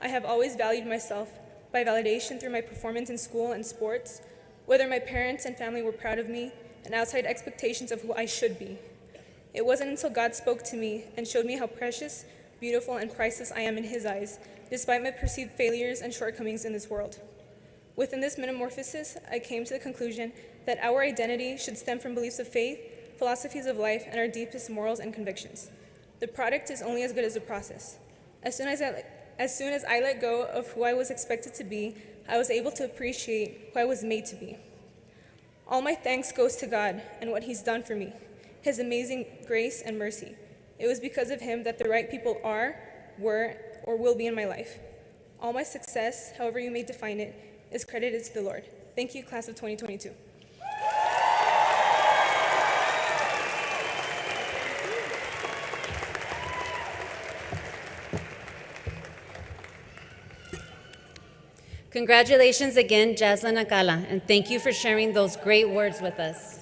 I have always valued myself by validation through my performance in school and sports, whether my parents and family were proud of me, and outside expectations of who I should be. It wasn't until God spoke to me and showed me how precious, beautiful, and priceless I am in His eyes, despite my perceived failures and shortcomings in this world. Within this metamorphosis, I came to the conclusion that our identity should stem from beliefs of faith, philosophies of life, and our deepest morals and convictions. The product is only as good as the process. As soon as I let go of who I was expected to be, I was able to appreciate who I was made to be. All my thanks goes to God and what He's done for me, His amazing grace and mercy. It was because of Him that the right people are, were, or will be in my life. All my success, however you may define it, is credited to the Lord. Thank you, class of 2022. Congratulations again, Jaslyn Acala, and thank you for sharing those great words with us.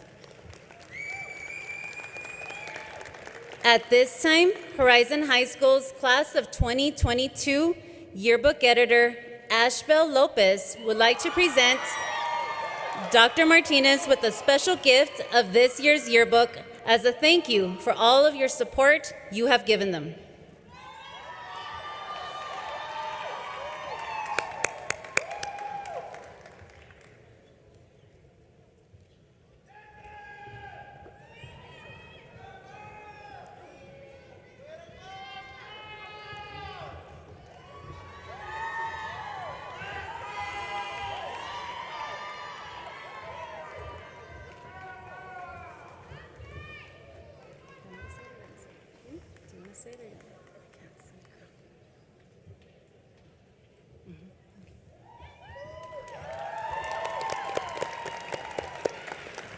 At this time, Horizon High School's class of 2022 yearbook editor, Ashbel Lopez, would like to present Dr. Martinez with a special gift of this year's yearbook as a thank you for all of your support you have given them.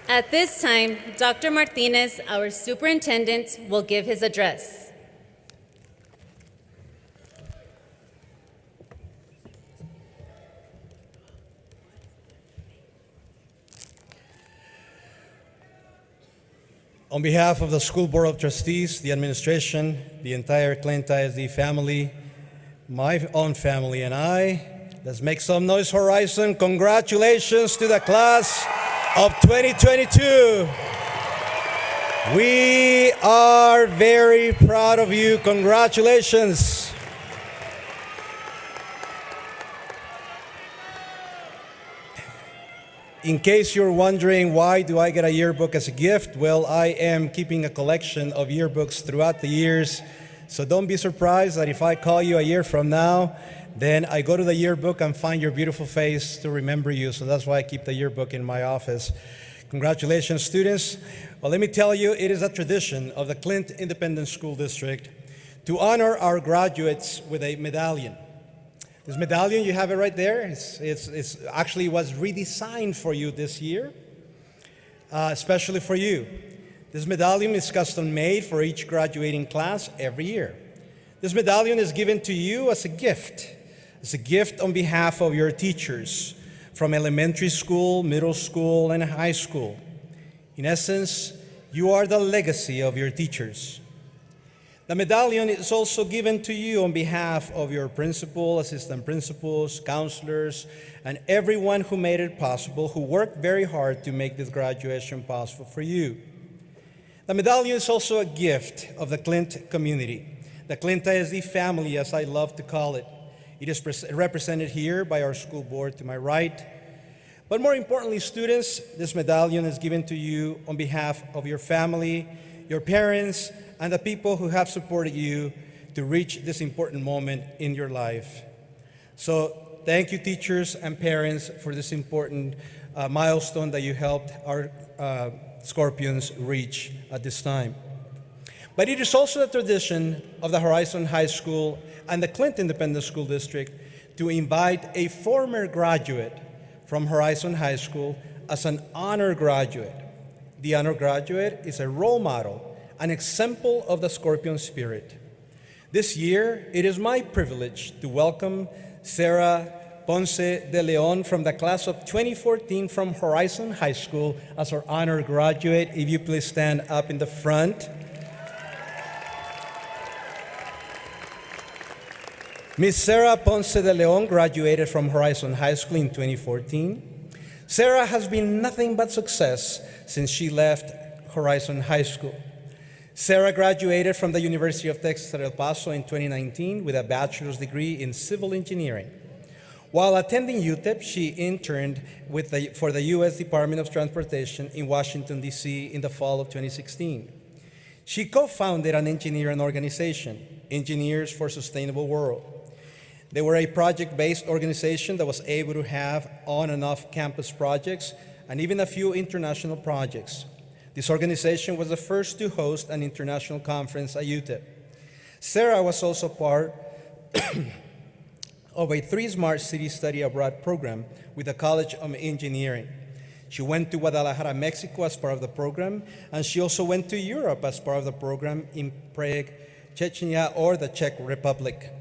At this time, Dr. Martinez, our superintendent, will give his address. On behalf of the School Board of Trustees, the administration, the entire Clint ISD family, my own family, and I, let's make some noise, Horizon. Congratulations to the class of 2022. We are very proud of you. Congratulations. In case you're wondering why do I get a yearbook as a gift, well, I am keeping a collection of yearbooks throughout the years. So don't be surprised that if I call you a year from now, then I go to the yearbook and find your beautiful face to remember you. So that's why I keep the yearbook in my office. Congratulations, students. Well, let me tell you, it is a tradition of the Clint Independent School District to honor our graduates with a medallion. This medallion, you have it right there. It's actually was redesigned for you this year, especially for you. This medallion is custom made for each graduating class every year. This medallion is given to you as a gift. It's a gift on behalf of your teachers from elementary school, middle school, and high school. In essence, you are the legacy of your teachers. The medallion is also given to you on behalf of your principal, assistant principals, counselors, and everyone who made it possible, who worked very hard to make this graduation possible for you. The medallion is also a gift of the Clint community, the Clint ISD family, as I love to call it. It is represented here by our school board to my right. But more importantly, students, this medallion is given to you on behalf of your family, your parents, and the people who have supported you to reach this important moment in your life. So thank you, teachers and parents, for this important milestone that you helped our Scorpions reach at this time. But it is also the tradition of the Horizon High School and the Clint Independent School District to invite a former graduate from Horizon High School as an honor graduate. The honor graduate is a role model, an example of the Scorpion spirit. This year, it is my privilege to welcome Sarah Ponce de Leon from the class of 2014 from Horizon High School as our honor graduate. If you please stand up in the front. Miss Sarah Ponce de Leon graduated from Horizon High School in 2014. Sarah has been nothing but success since she left Horizon High School. Sarah graduated from the University of Texas at El Paso in 2019 with a bachelor's degree in civil engineering. While attending UTEP, she interned for the U.S. Department of Transportation in Washington, D.C. in the fall of 2016. She co-founded an engineering organization, Engineers for Sustainable World. They were a project-based organization that was able to have on and off-campus projects and even a few international projects. This organization was the first to host an international conference at UTEP. Sarah was also part of a 3 Smart City Study Abroad program with the College of Engineering. She went to Guadalajara, Mexico as part of the program, and she also went to Europe as part of the program in Prague, Chechnya, or the Czech Republic.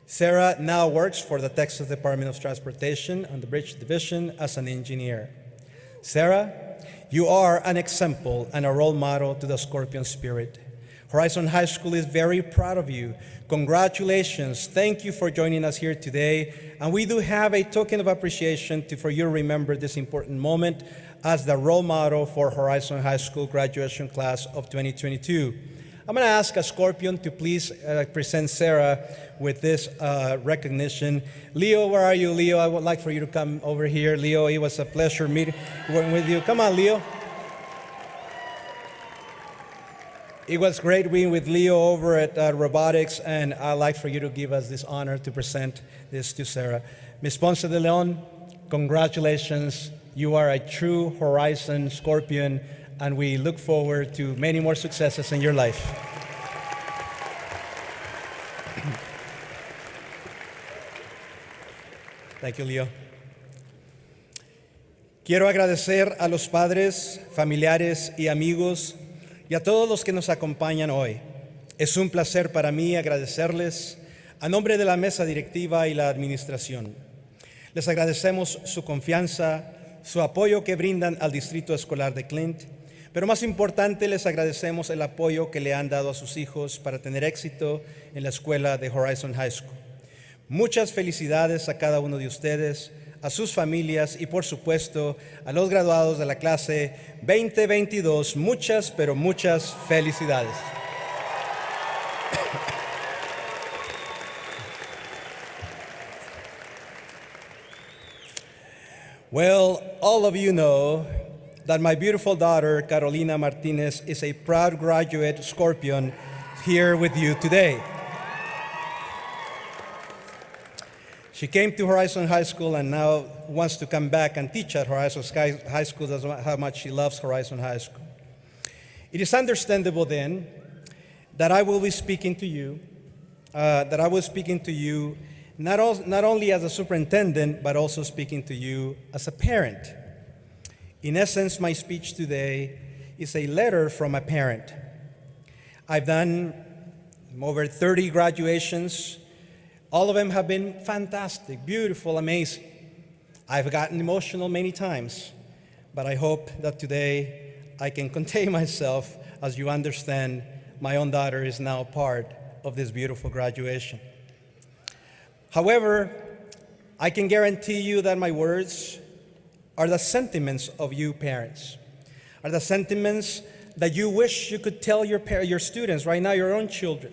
Sarah now works for the Texas Department of Transportation and the Bridge Division as an engineer. Sarah, you are an example and a role model to the Scorpion spirit. Horizon High School is very proud of you. Congratulations. Thank you for joining us here today. And we do have a token of appreciation for you to remember this important moment as the role model for Horizon High School graduation class of 2022. I'm going to ask a Scorpion to please present Sarah with this recognition. Leo, where are you? Leo, I would like for you to come over here. Leo, it was a pleasure meeting with you. Come on, Leo. It was great being with Leo over at Robotics, and I'd like for you to give us this honor to present this to Sarah. Ms. Ponce de Leon, congratulations. You are a true Horizon Scorpion, and we look forward to many more successes in your life. Thank you, Leo. Quiero agradecer a los padres, familiares y amigos y a todos los que nos acompañan hoy. Es un placer para mí agradecerles a nombre de la mesa directiva y la administración. Les agradecemos su confianza, su apoyo que brindan al Distrito Escolar de Clint, pero más importante, les agradecemos el apoyo que le han dado a sus hijos para tener éxito en la escuela de Horizon High School. Muchas felicidades a cada uno de ustedes, a sus familias y por supuesto a los graduados de la clase 2022. Muchas, pero muchas felicidades. Well, all of you know that my beautiful daughter, Carolina Martinez, is a proud graduate Scorpion here with you today. She came to Horizon High School and now wants to come back and teach at Horizon High School. That's how much she loves Horizon High School. It is understandable then that I will be speaking to you, not only as a superintendent, but also speaking to you as a parent. In essence, my speech today is a letter from a parent. I've done over 30 graduations. All of them have been fantastic, beautiful, amazing. I've gotten emotional many times, but I hope that today I can contain myself as you understand my own daughter is now part of this beautiful graduation. However, I can guarantee you that my words are the sentiments of you parents, are the sentiments that you wish you could tell your students right now, your own children.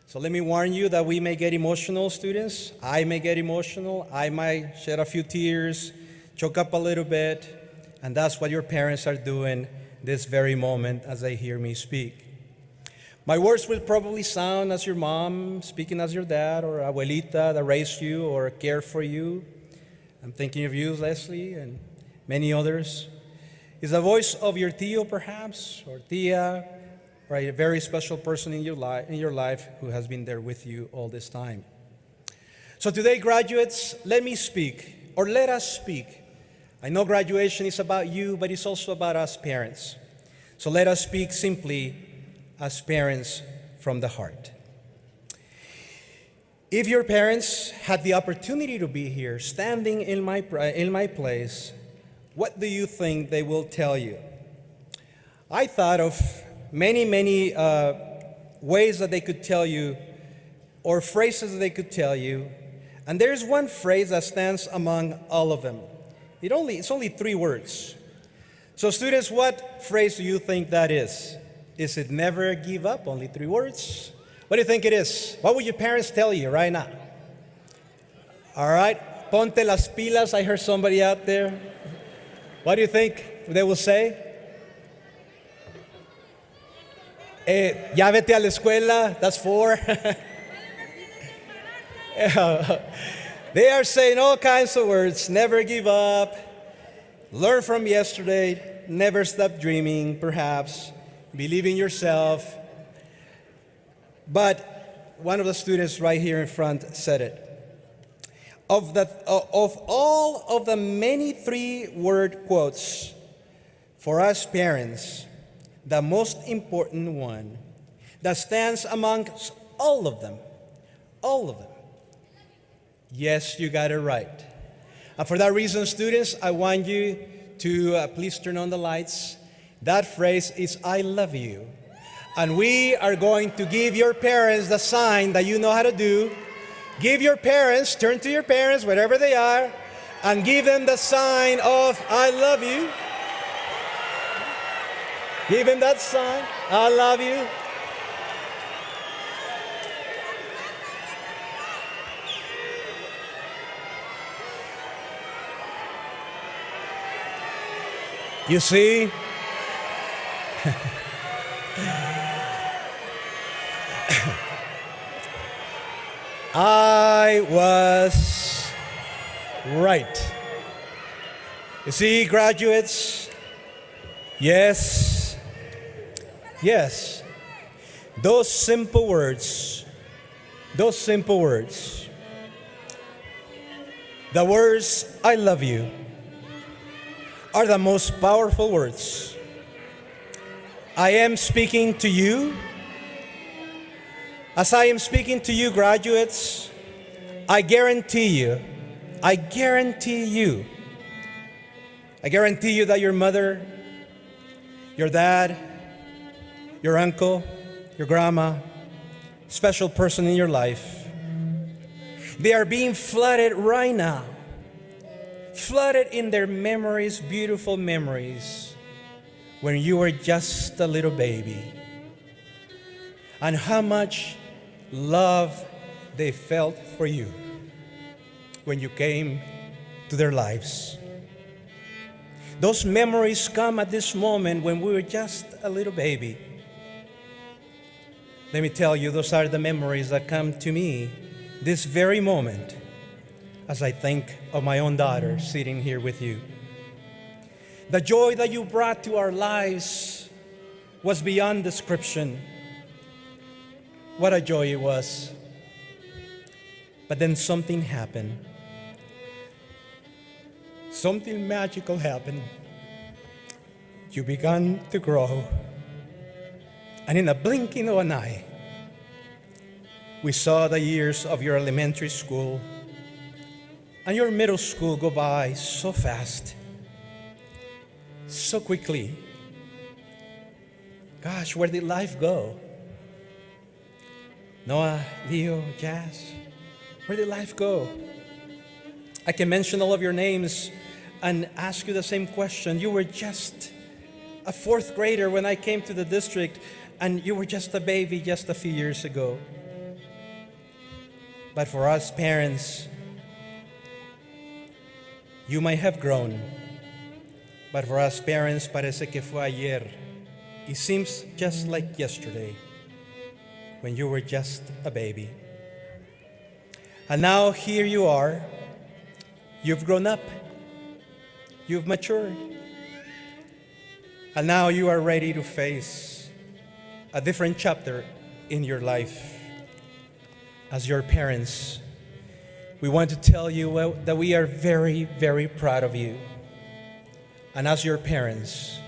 So let me warn you that we may get emotional, students. I may get emotional. I might shed a few tears, choke up a little bit, and that's what your parents are doing this very moment as they hear me speak. My words will probably sound as your mom speaking as your dad, or abuelita that raised you or cared for you. I'm thinking of you, Leslie, and many others. Is the voice of your tío, perhaps, or tía, or a very special person in your life who has been there with you all this time. So today, graduates, let us speak I know graduation is about you, but it's also about us parents. So let us speak simply as parents from the heart. If your parents had the opportunity to be here, standing in my place, what do you think they will tell you? I thought of many ways that they could tell you, or phrases that they could tell you, and there's one phrase that stands among all of them. It's only 3 words. So students, what phrase do you think that is? Is it never give up? Only 3 words? What do you think it is? What would your parents tell you right now? All right, ponte las pilas. I heard somebody out there. What do you think they will say? Ya vete a la escuela. That's 4. They are saying all kinds of words. Never give up. Learn from yesterday. Never stop dreaming, perhaps. Believe in yourself. But one of the students right here in front said it. Of all of the many 3-word quotes, for us parents, the most important one that stands amongst all of them, yes, you got it right. And for that reason, students, I want you to please turn on the lights. That phrase is, I love you. And we are going to give your parents the sign that you know how to do. Give your parents, turn to your parents, wherever they are, and give them the sign of, I love you. Give him that sign, I love you. You see? I was right. You see, graduates, yes, those simple words, the words, I love you, are the most powerful words. I am speaking to you. As I am speaking to you, graduates, I guarantee you that your mother, your dad, your uncle, your grandma, special person in your life, they are being flooded right now, flooded in their memories, beautiful memories, when you were just a little baby, and how much love they felt for you when you came to their lives. Those memories come at this moment when we were just a little baby. Let me tell you, those are the memories that come to me this very moment as I think of my own daughter sitting here with you. The joy that you brought to our lives was beyond description. What a joy it was. But then something happened. Something magical happened. You began to grow. And in a blinking of an eye, we saw the years of your elementary school and your middle school go by so fast, so quickly. Gosh, where did life go? Noah, Leo, Jazz, where did life go? I can mention all of your names and ask you the same question. You were just a 4th grader when I came to the district, and you were just a baby just a few years ago. But for us parents, you might have grown, but for us parents, parece que fue ayer. It seems just like yesterday, when you were just a baby. And now here you are. You've grown up. You've matured. And now you are ready to face a different chapter in your life. As your parents, we want to tell you that we are very, very proud of you. And as your parents,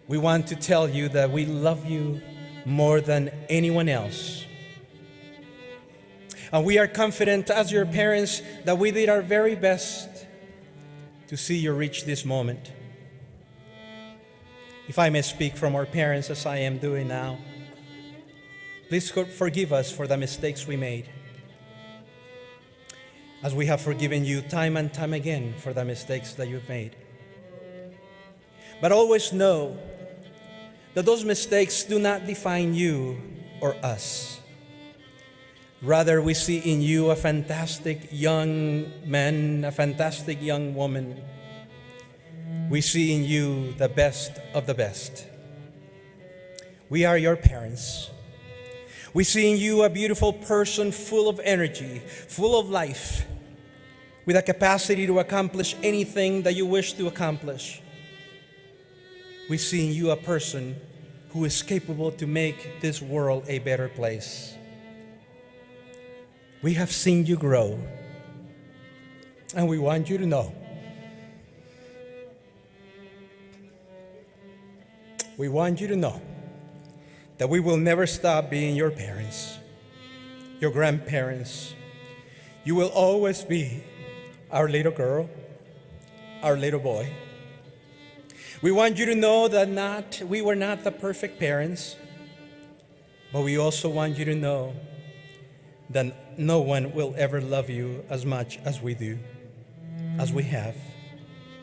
we want to tell you that we love you more than anyone else. And we are confident as your parents that we did our very best to see you reach this moment. If I may speak from our parents as I am doing now, please forgive us for the mistakes we made, as we have forgiven you time and time again for the mistakes that you've made. But always know that those mistakes do not define you or us. Rather, we see in you a fantastic young man, a fantastic young woman. We see in you the best of the best. We are your parents. We see in you a beautiful person full of energy, full of life, with a capacity to accomplish anything that you wish to accomplish. We see in you a person who is capable to make this world a better place. We have seen you grow, and we want you to know. We want you to know that we will never stop being your parents, your grandparents. You will always be our little girl, our little boy. We want you to know that we were not the perfect parents, but we also want you to know that no one will ever love you as much as we do, as we have,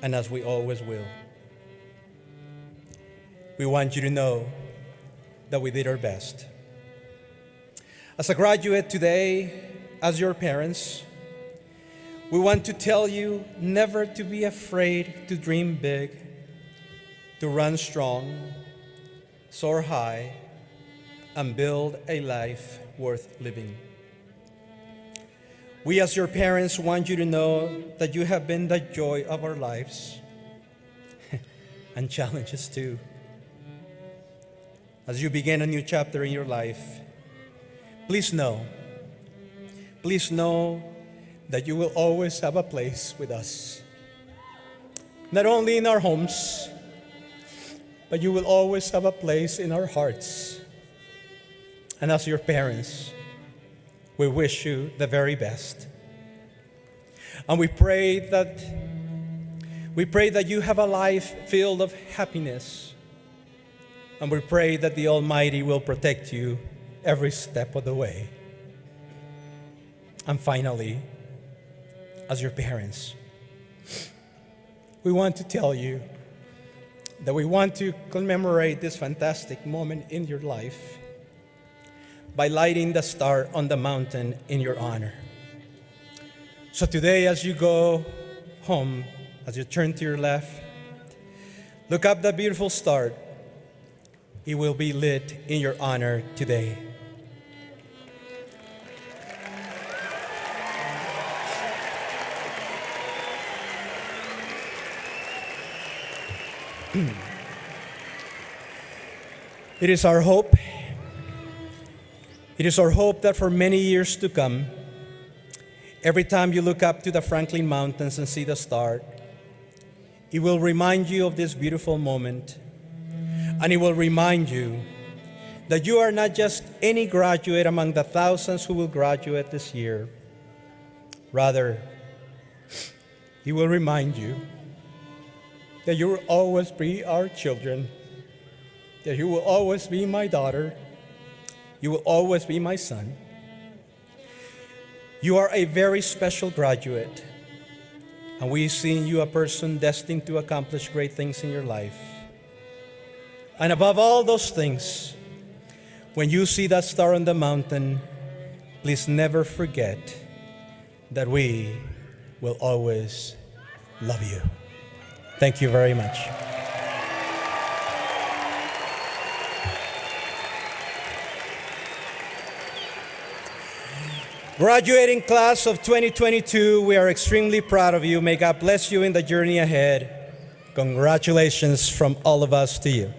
and as we always will. We want you to know that we did our best. As a graduate today, as your parents, we want to tell you never to be afraid to dream big, to run strong, soar high, and build a life worth living. We as your parents want you to know that you have been the joy of our lives and challenges too. As you begin a new chapter in your life, please know that you will always have a place with us. Not only in our homes, but you will always have a place in our hearts. And as your parents, we wish you the very best. And we pray that you have a life filled of happiness. And we pray that the Almighty will protect you every step of the way. And finally, as your parents, we want to tell you that we want to commemorate this fantastic moment in your life by lighting the star on the mountain in your honor. So today, as you go home, as you turn to your left, look up the beautiful star. It will be lit in your honor today. It is our hope that for many years to come, every time you look up to the Franklin Mountains and see the star, it will remind you of this beautiful moment. And it will remind you that you are not just any graduate among the thousands who will graduate this year. Rather, it will remind you that you will always be our children, that you will always be my daughter, you will always be my son. You are a very special graduate, and we see in you a person destined to accomplish great things in your life. And above all those things, when you see that star on the mountain, please never forget that we will always love you. Thank you very much. Graduating class of 2022, we are extremely proud of you. May God bless you in the journey ahead. Congratulations from all of us to you.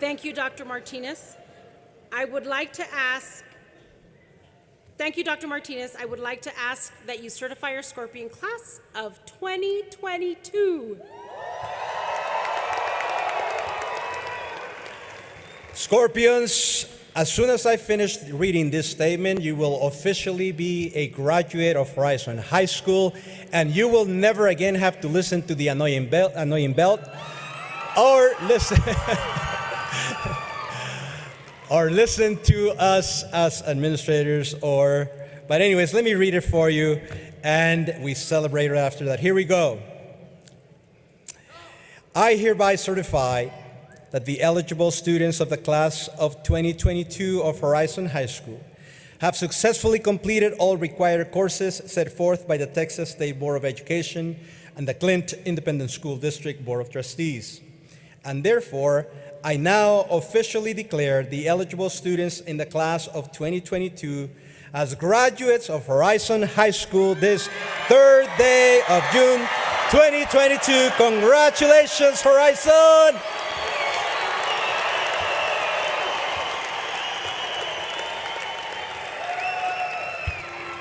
Thank you, Dr. Martinez. I would like to ask Thank you, Dr. Martinez. I would like to ask that you certify your Scorpion class of 2022. Scorpions, as soon as I finish reading this statement, you will officially be a graduate of Horizon High School, and you will never again have to listen to the annoying belt, or listen, or listen to us as administrators. But anyways, let me read it for you, and we celebrate it after that. Here we go. I hereby certify that the eligible students of the class of 2022 of Horizon High School have successfully completed all required courses set forth by the Texas State Board of Education and the Clint Independent School District Board of Trustees. And therefore, I now officially declare the eligible students in the class of 2022 as graduates of Horizon High School this third day of June 2022. Congratulations, Horizon!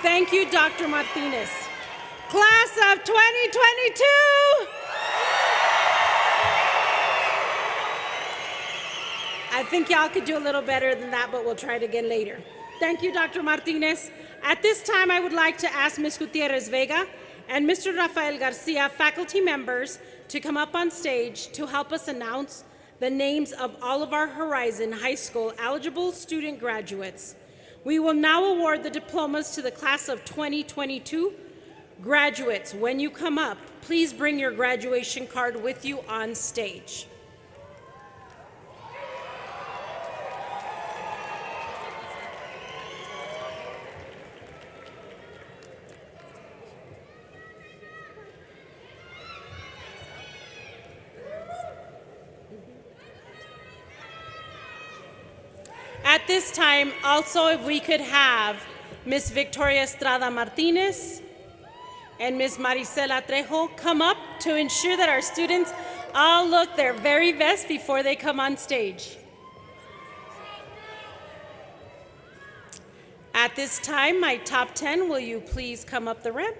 Thank you, Dr. Martinez. Class of 2022. I think y'all could do a little better than that, but we'll try it again later. Thank you, Dr. Martinez. At this time, I would like to ask Ms. Gutierrez Vega and Mr. Rafael Garcia, faculty members, to come up on stage to help us announce the names of all of our Horizon High School eligible student graduates. We will now award the diplomas to the class of 2022. Graduates, when you come up, please bring your graduation card with you on stage. At this time, also, if we could have Ms. Victoria Estrada Martinez and Ms. Marisela Trejo come up to ensure that our students all look their very best before they come on stage. At this time, my top 10, will you please come up the ramp?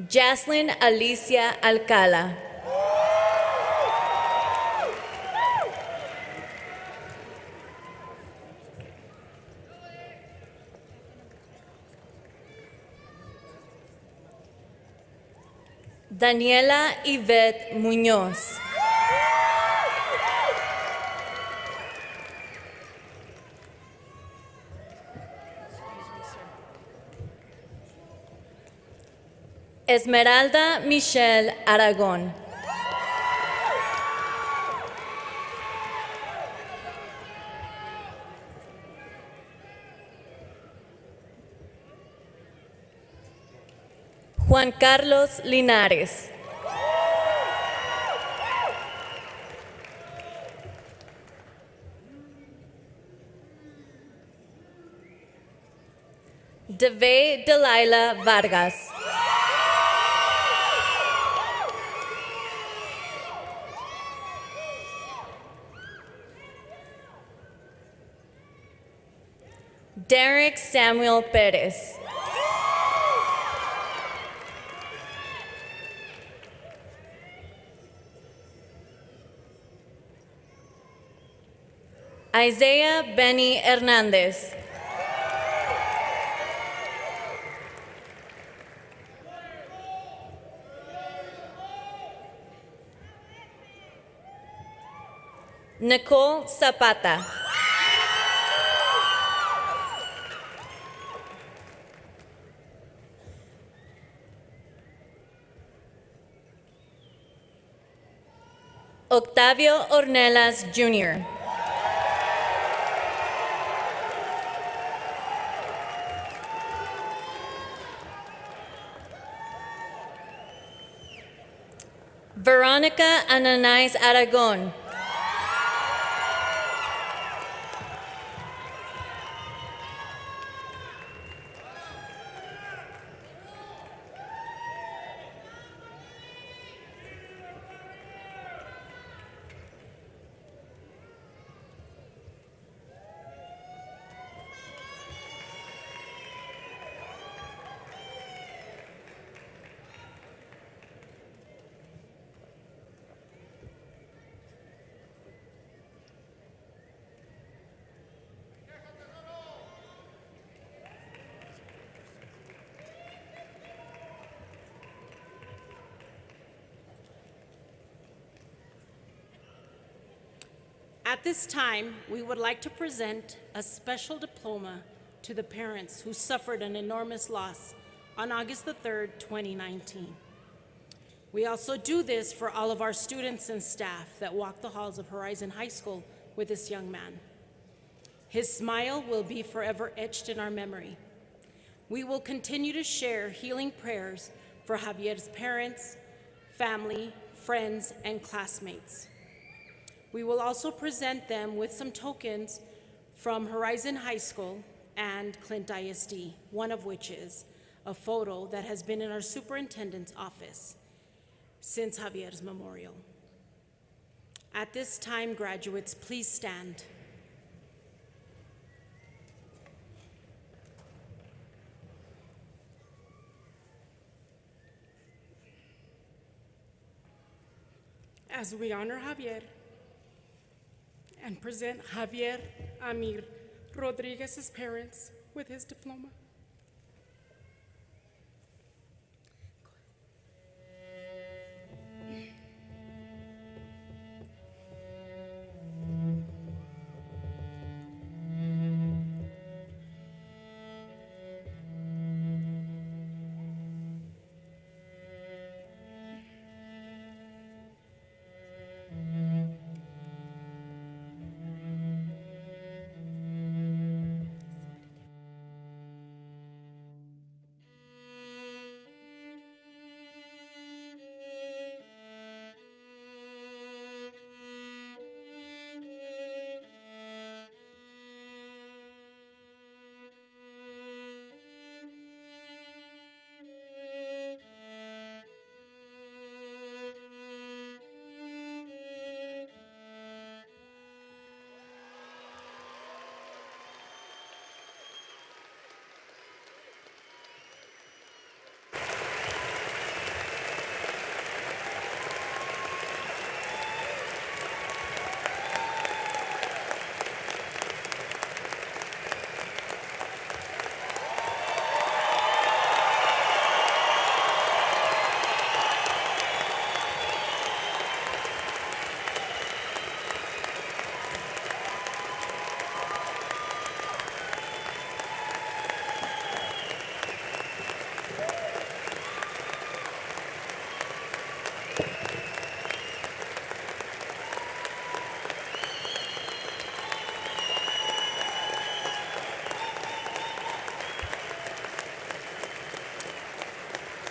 Jaslyn Alicia Alcala. Daniela Yvette Muñoz. Esmeralda Michelle Aragón. Juan Carlos Linares. Deve Delilah Vargas. Derek Samuel Perez. Isaiah Benny Hernandez. Nicole Zapata. Octavio Ornelas Jr. Veronica Ananais Aragon. At this time, we would like to present a special diploma to the parents who suffered an enormous loss on August the 3rd, 2019. We also do this for all of our students and staff that walk the halls of Horizon High School with this young man. His smile will be forever etched in our memory. We will continue to share healing prayers for Javier's parents, family, friends, and classmates. We will also present them with some tokens from Horizon High School and Clint ISD, one of which is a photo that has been in our superintendent's office since Javier's memorial. At this time, graduates, please stand. As we honor Javier and present Javier Amir Rodriguez's parents with his diploma.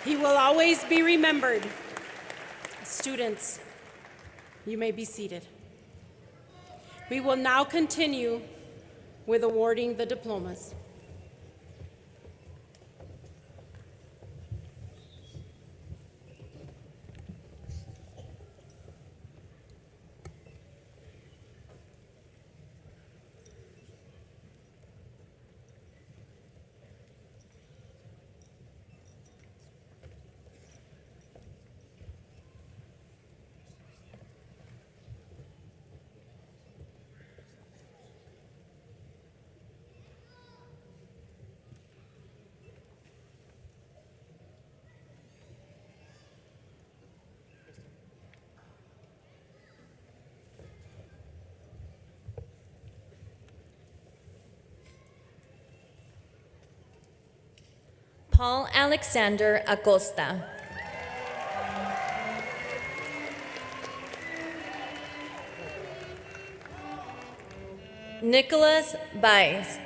He will always be remembered. Students, you may be seated. We will now continue with awarding the diplomas. Paul Alexander Acosta. Nicholas Baez.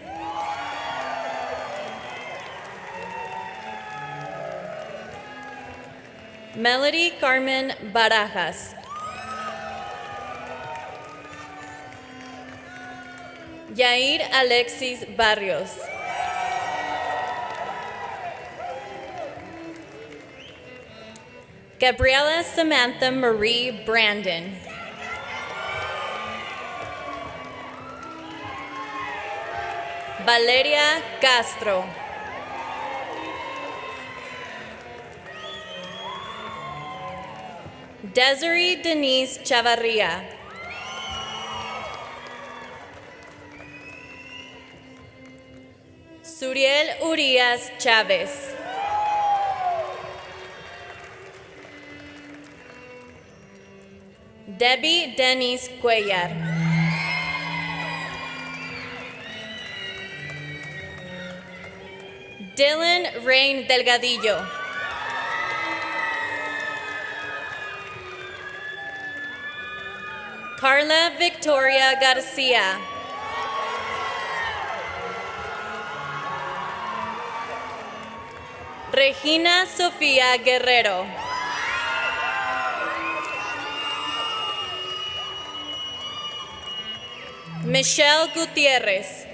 Melody Carmen Barajas. Yair Alexis Barrios. Gabriela Samantha Marie Brandon. Valeria Castro. Desiree Denise Chavarria. Suriel Urias Chávez. Debbie Denise Cuellar. Dylan Rain Delgadillo. Carla Victoria Garcia. Regina Sofía Guerrero. Michelle Gutierrez.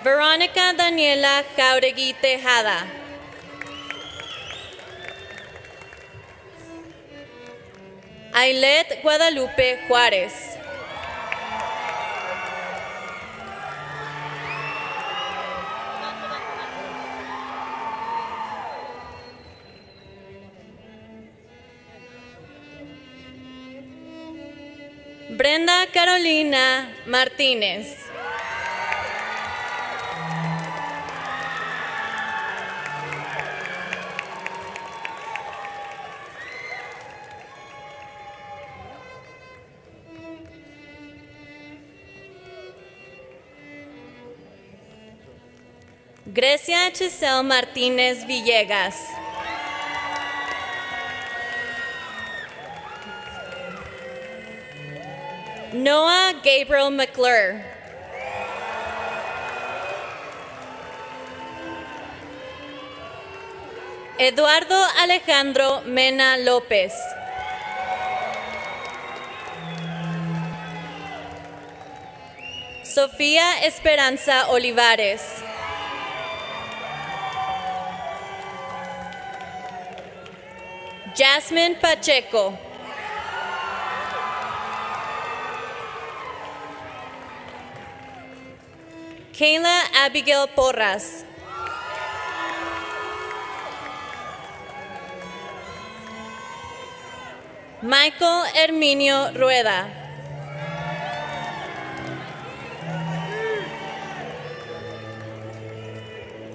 Verónica Daniela Jauregui Tejada. Ailet Guadalupe Juárez. Brenda Carolina Martínez. Grecia Chisel Martínez Villegas. Noah Gabriel McClure. Eduardo Alejandro Mena López. Sofía Esperanza Olivares. Jasmine Pacheco. Kayla Abigail Porras. Michael Herminio Rueda.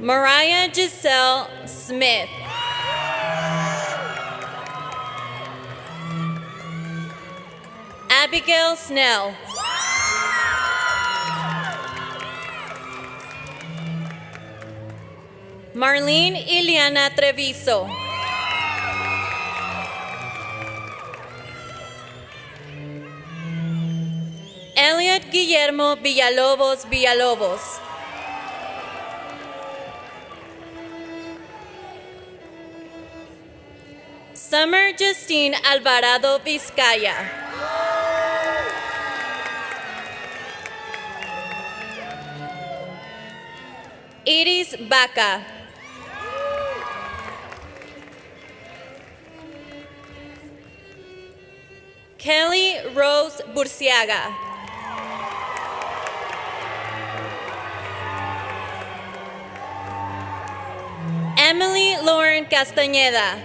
Mariah Giselle Smith. Abigail Snell. Marlene Iliana Treviso. Elliot Guillermo Villalobos Villalobos. Summer Justine Alvarado Vizcaya. Iris Baca. Kelly Rose Burciaga. Emily Lauren Castañeda.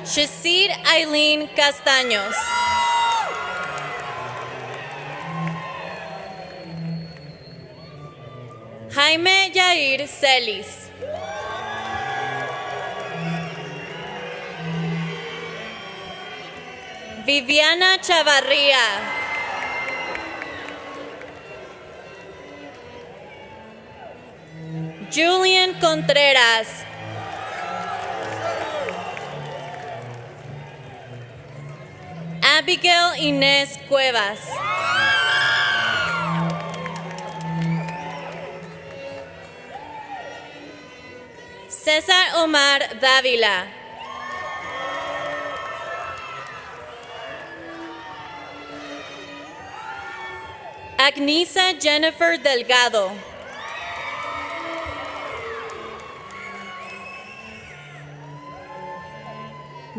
Shasid Eileen Castaños. Jaime Yair Celis. Viviana Chavarria. Julian Contreras. Abigail Inés Cuevas. César Omar Dávila. Agnisa Jennifer Delgado.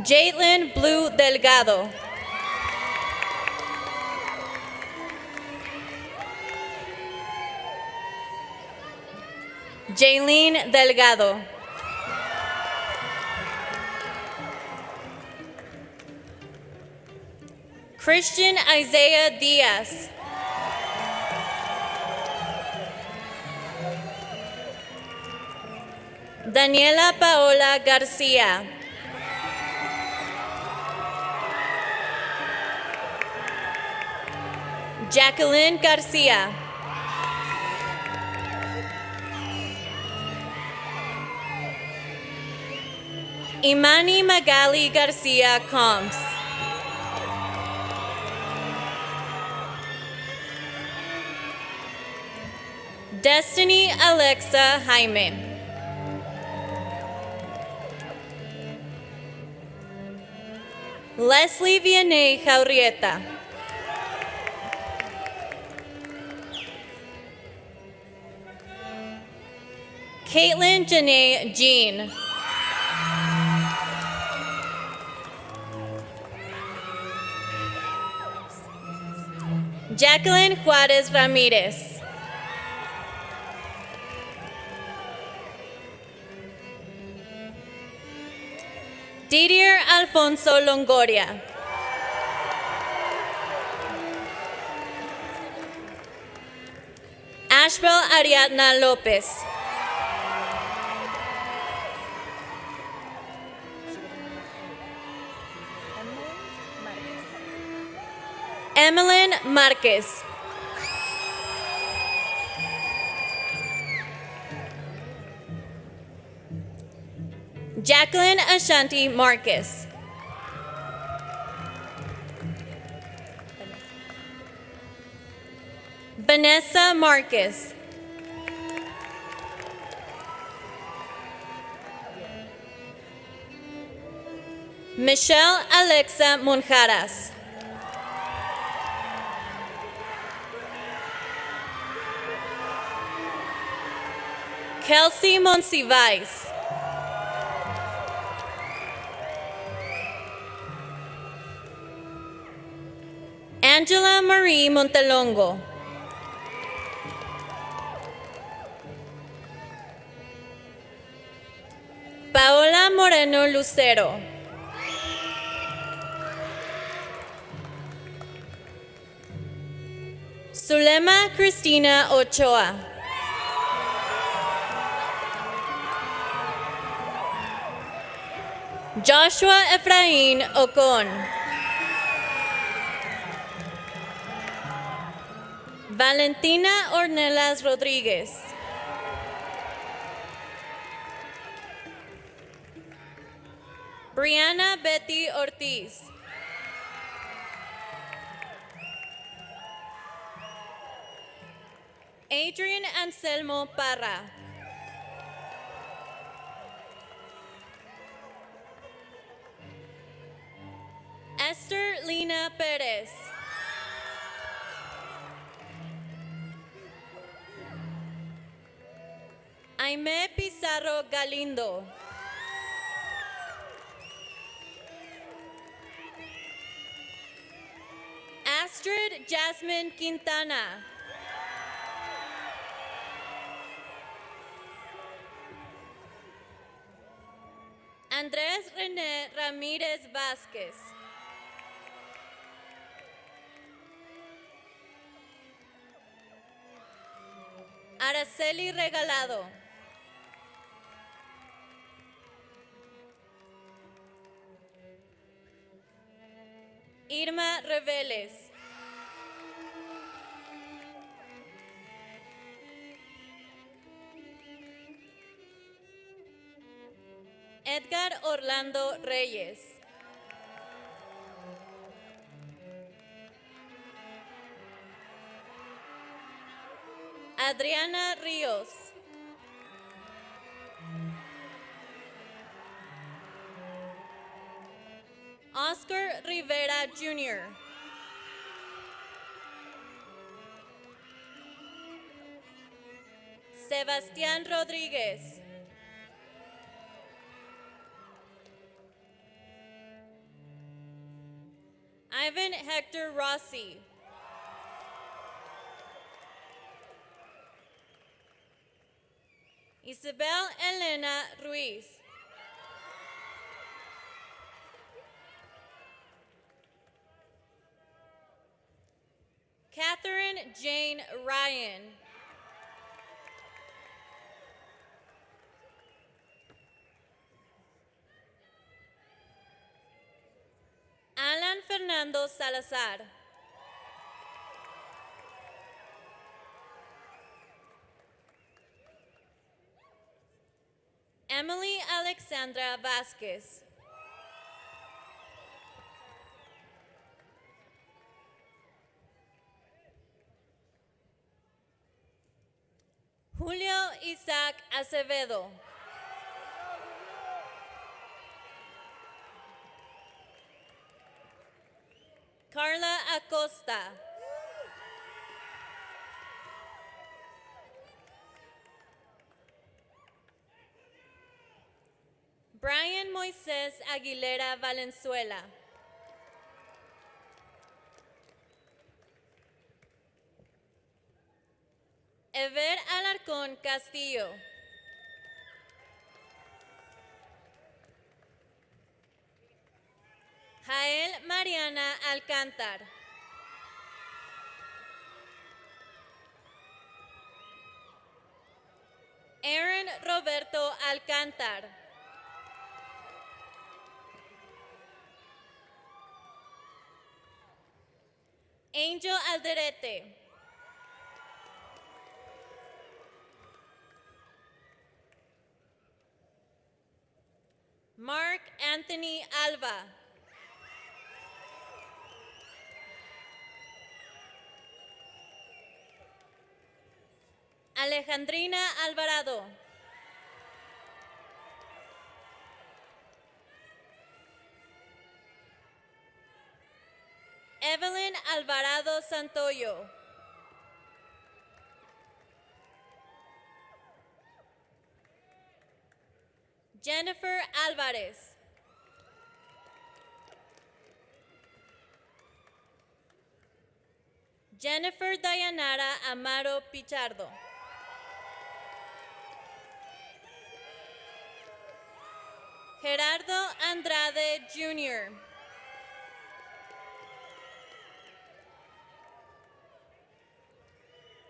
Jaitlyn Blue Delgado. Jaylene Delgado. Christian Isaiah Diaz. Daniela Paola Garcia. Jacqueline Garcia. Imani Magali Garcia Combs. Destiny Alexa Jaime. Leslie Vianney Jaurieta. Caitlin Janae Jean. Jacqueline Juarez Ramirez. Didier Alfonso Longoria. Ashbel Ariadna Lopez. Emeline Marquez. Jacqueline Ashanti Marquez. Vanessa Marquez. Michelle Alexa Monjaras. Kelsey Monsivais. Angela Marie Montelongo. Paola Moreno Lucero. Zulema Cristina Ochoa. Joshua Efraín Ocon. Valentina Ornelas Rodríguez. Brianna Betty Ortiz. Adrian Anselmo Parra. Esther Lina Perez. Aime Pizarro Galindo. Astrid Jasmine Quintana. Andrés René Ramírez Vázquez. Araceli Regalado. Irma Reveles. Edgar Orlando Reyes. Adriana Ríos. Oscar Rivera Jr. Sebastián Rodríguez. Ivan Hector Rossi. Isabel Elena Ruiz. Catherine Jane Ryan. Alan Fernando Salazar. Emily Alexandra Vasquez. Julio Isaac Acevedo. Carla Acosta. Brian Moisés Aguilera Valenzuela. Ever Alarcón Castillo. Jael Mariana Alcántar. Aaron Roberto Alcántar. Angel Alderete. Mark Anthony Alva. Alejandrina Alvarado. Evelyn Alvarado Santoyo. Jennifer Alvarez. Jennifer Dayanara Amaro Pichardo. Gerardo Andrade Jr.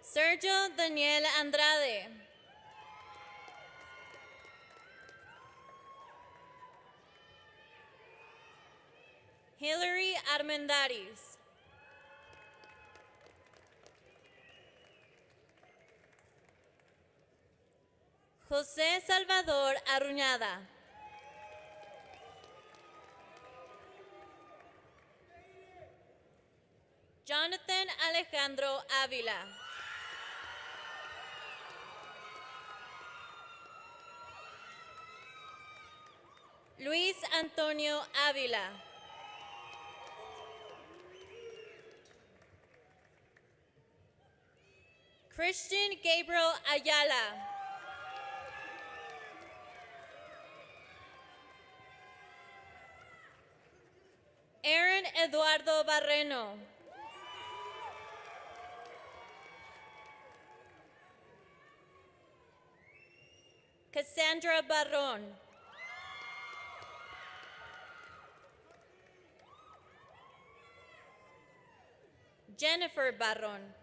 Sergio Daniel Andrade. Hillary Armendaris. José Salvador Arruñada. Jonathan Alejandro Ávila. Luis Antonio Ávila. Christian Gabriel Ayala. Aaron Eduardo Barreno. Cassandra Barron. Jennifer Barron.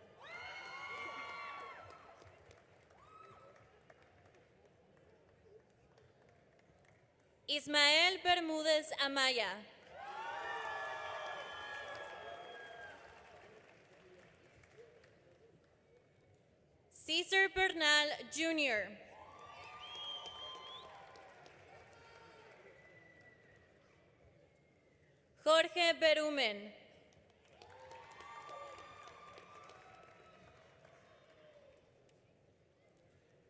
Ismael Bermúdez Amaya. Cesar Bernal, Jr. Jorge Berumen.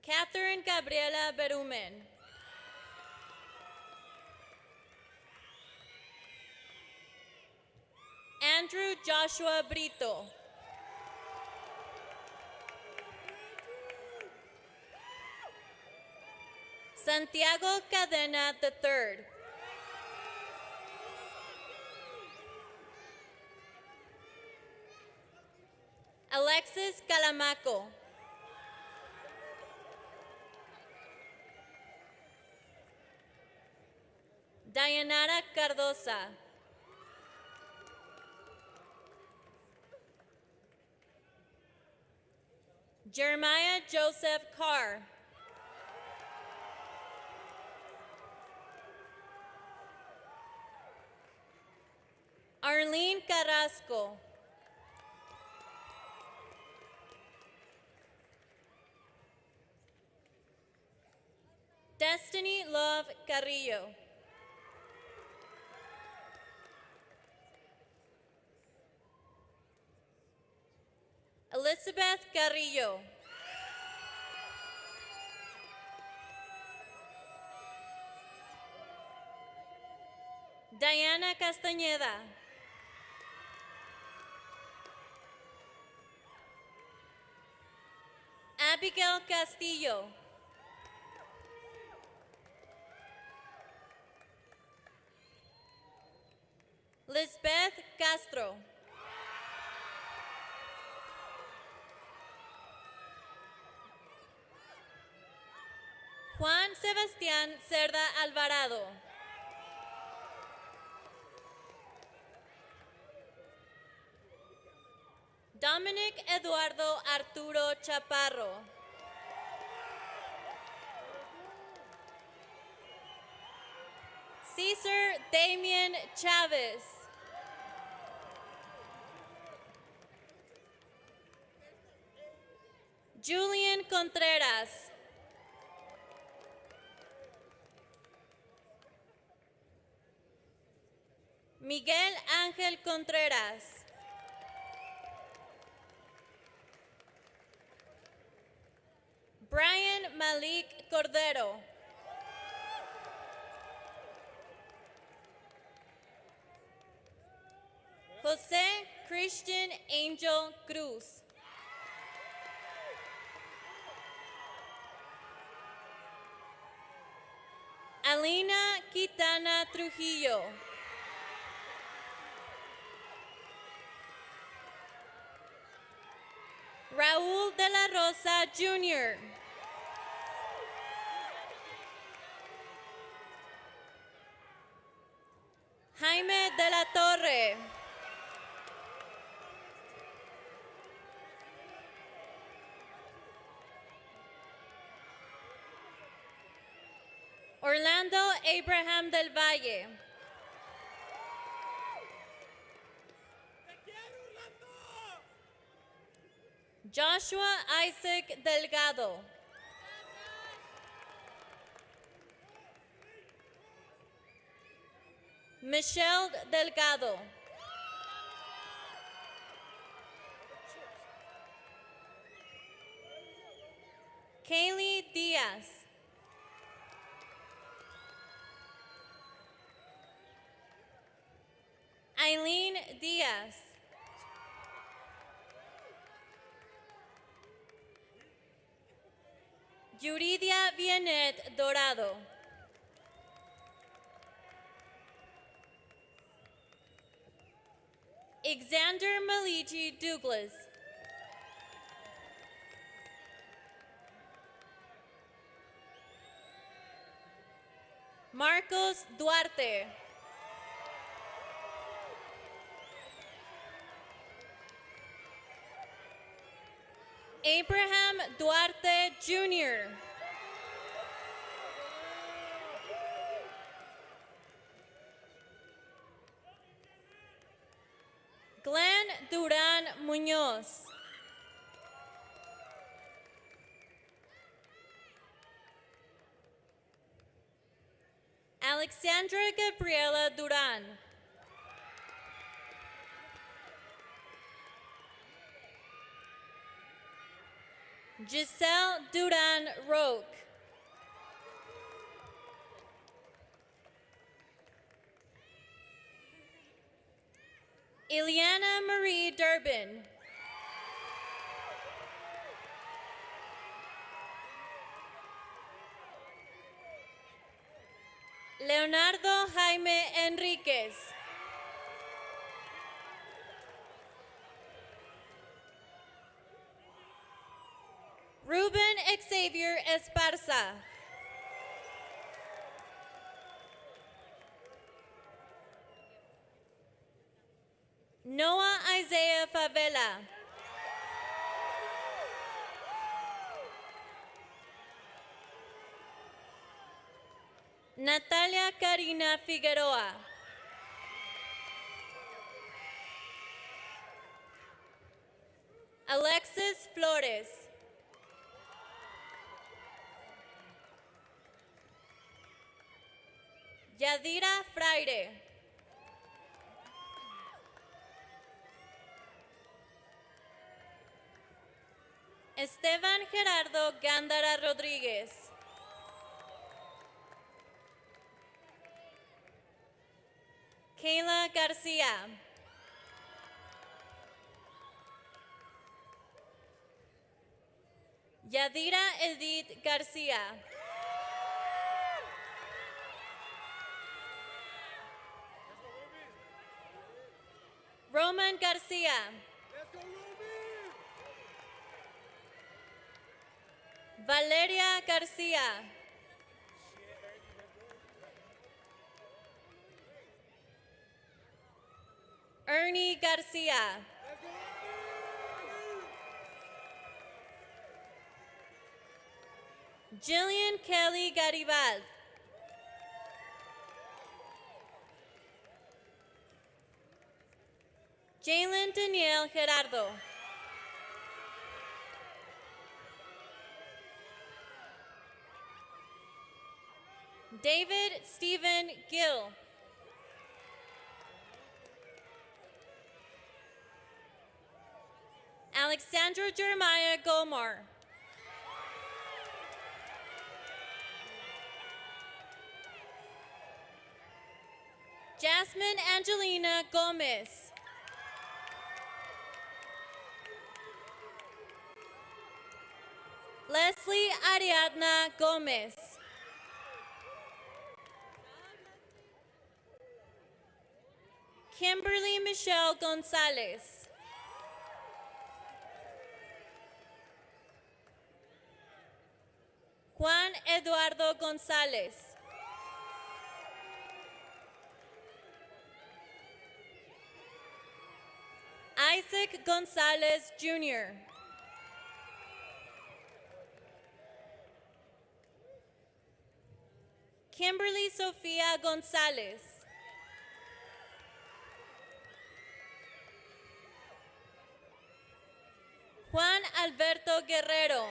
Catherine Gabriela Berumen. Andrew Joshua Brito. Santiago Cadena III. Alexis Calamaco. Dayanara Cardosa. Jeremiah Joseph Carr. Arlene Carrasco. Destiny Love Carrillo. Elizabeth Carrillo. Diana Castañeda. Abigail Castillo. Lisbeth Castro. Juan Sebastián Cerda Alvarado. Dominic Eduardo Arturo Chaparro. Cesar Damien Chavez. Julian Contreras. Miguel Ángel Contreras. Brian Malik Cordero. José Christian Angel Cruz. Alina Quintana Trujillo. Raúl de la Rosa Jr. Jaime de la Torre. Orlando Abraham del Valle. Joshua Isaac Delgado. Michelle Delgado. Kaylee Diaz. Eileen Diaz. Yuridia Vienet Dorado. Xander Maligi Douglas. Marcos Duarte. Abraham Duarte Jr. Glenn Duran Muñoz. Alexandra Gabriela Duran. Giselle Duran Roque. Ileana Marie Durbin. Leonardo Jaime Enriquez. Ruben Xavier Esparza. Noah Isaiah Favela. Natalia Karina Figueroa. Alexis Flores. Yadira Fraire. Esteban Gerardo Gándara Rodríguez. Kayla Garcia. Yadira Edith Garcia. Roman Garcia. Valeria Garcia. Ernie Garcia. Jillian Kelly Garibald. Jalen Daniel Gerardo. David Stephen Gill. Alexandra Jeremiah Gomar. Jasmine Angelina Gomez. Leslie Ariadna Gomez. Kimberly Michelle Gonzalez. Juan Eduardo Gonzalez. Isaac Gonzalez Jr. Kimberly Sofia Gonzalez. Juan Alberto Guerrero.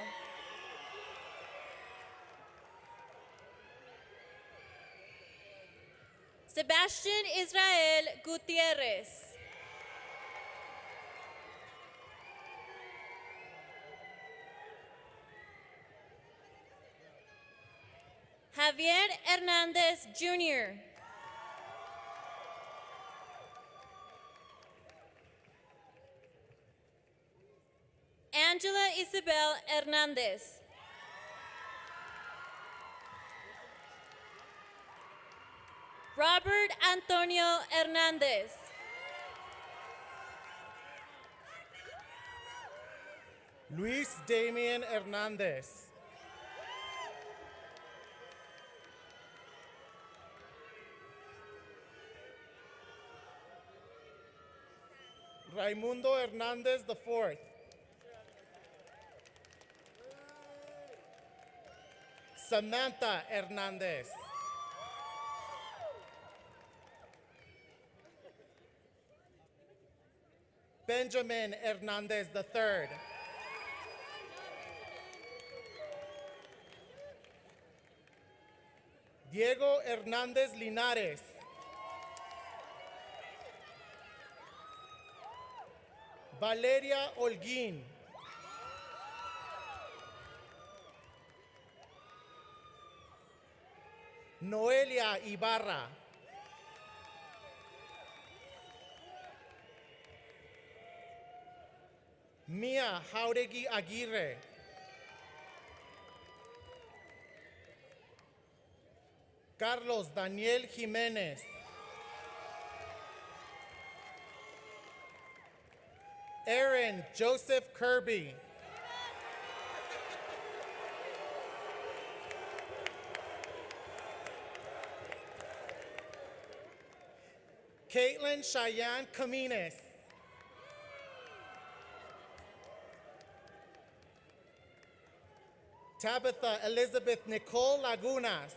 Sebastian Israel Gutierrez. Javier Hernandez Jr. Angela Isabel Hernandez. Robert Antonio Hernandez. Luis Damian Hernandez. Raimundo Hernandez IV. Samantha Hernandez. Benjamin Hernandez III. Diego Hernández Linares. Valeria Holguín. Noelia Ibarra. Mia Jauregui Aguirre. Carlos Daniel Jiménez. Aaron Joseph Kirby. Caitlin Cheyenne Camines. Tabitha Elizabeth Nicole Lagunas.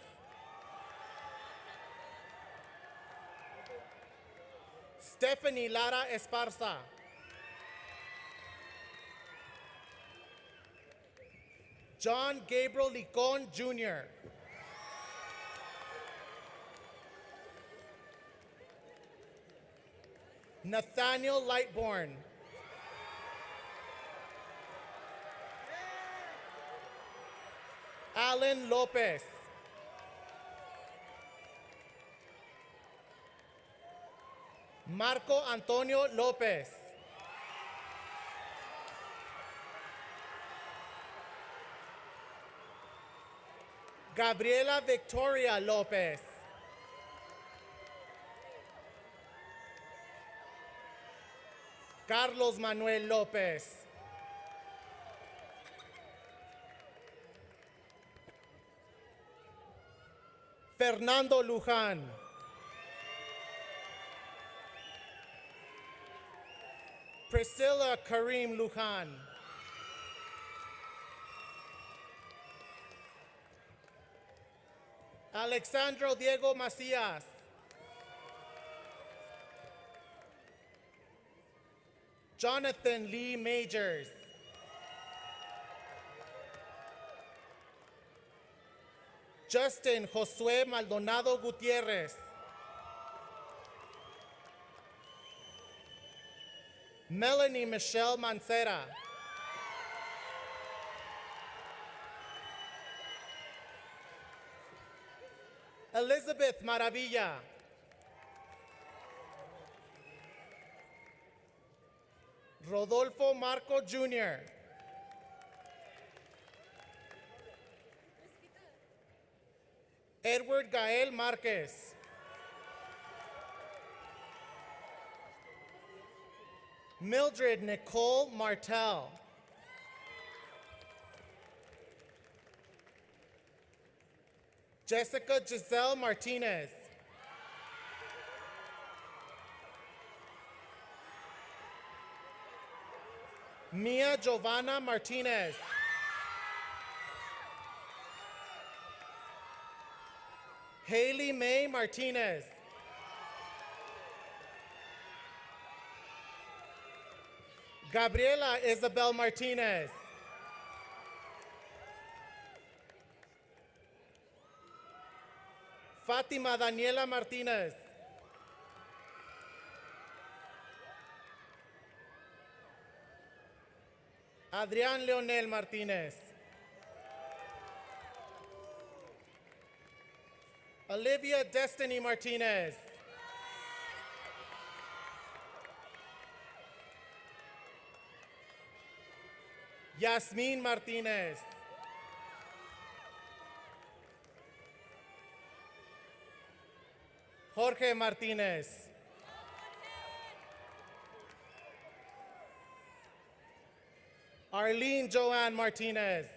Stephanie Lara Esparza. John Gabriel Licon Jr. Nathaniel Lightborn. Alan Lopez. Marco Antonio Lopez. Gabriela Victoria Lopez. Carlos Manuel Lopez. Fernando Luján. Priscilla Karim Luján. Alexandro Diego Macías. Jonathan Lee Majors. Justin Josué Maldonado Gutiérrez. Melanie Michelle Mancera. Elizabeth Maravilla. Rodolfo Marco Jr. Edward Gael Marquez. Mildred Nicole Martel. Jessica Giselle Martinez. Mia Giovanna Martinez. Haley Mae Martinez. Gabriela Isabel Martinez. Fatima Daniela Martinez. Adrián Leonel Martinez. Olivia Destiny Martinez. Yasmin Martinez. Jorge Martinez. Arlene Joanne Martinez.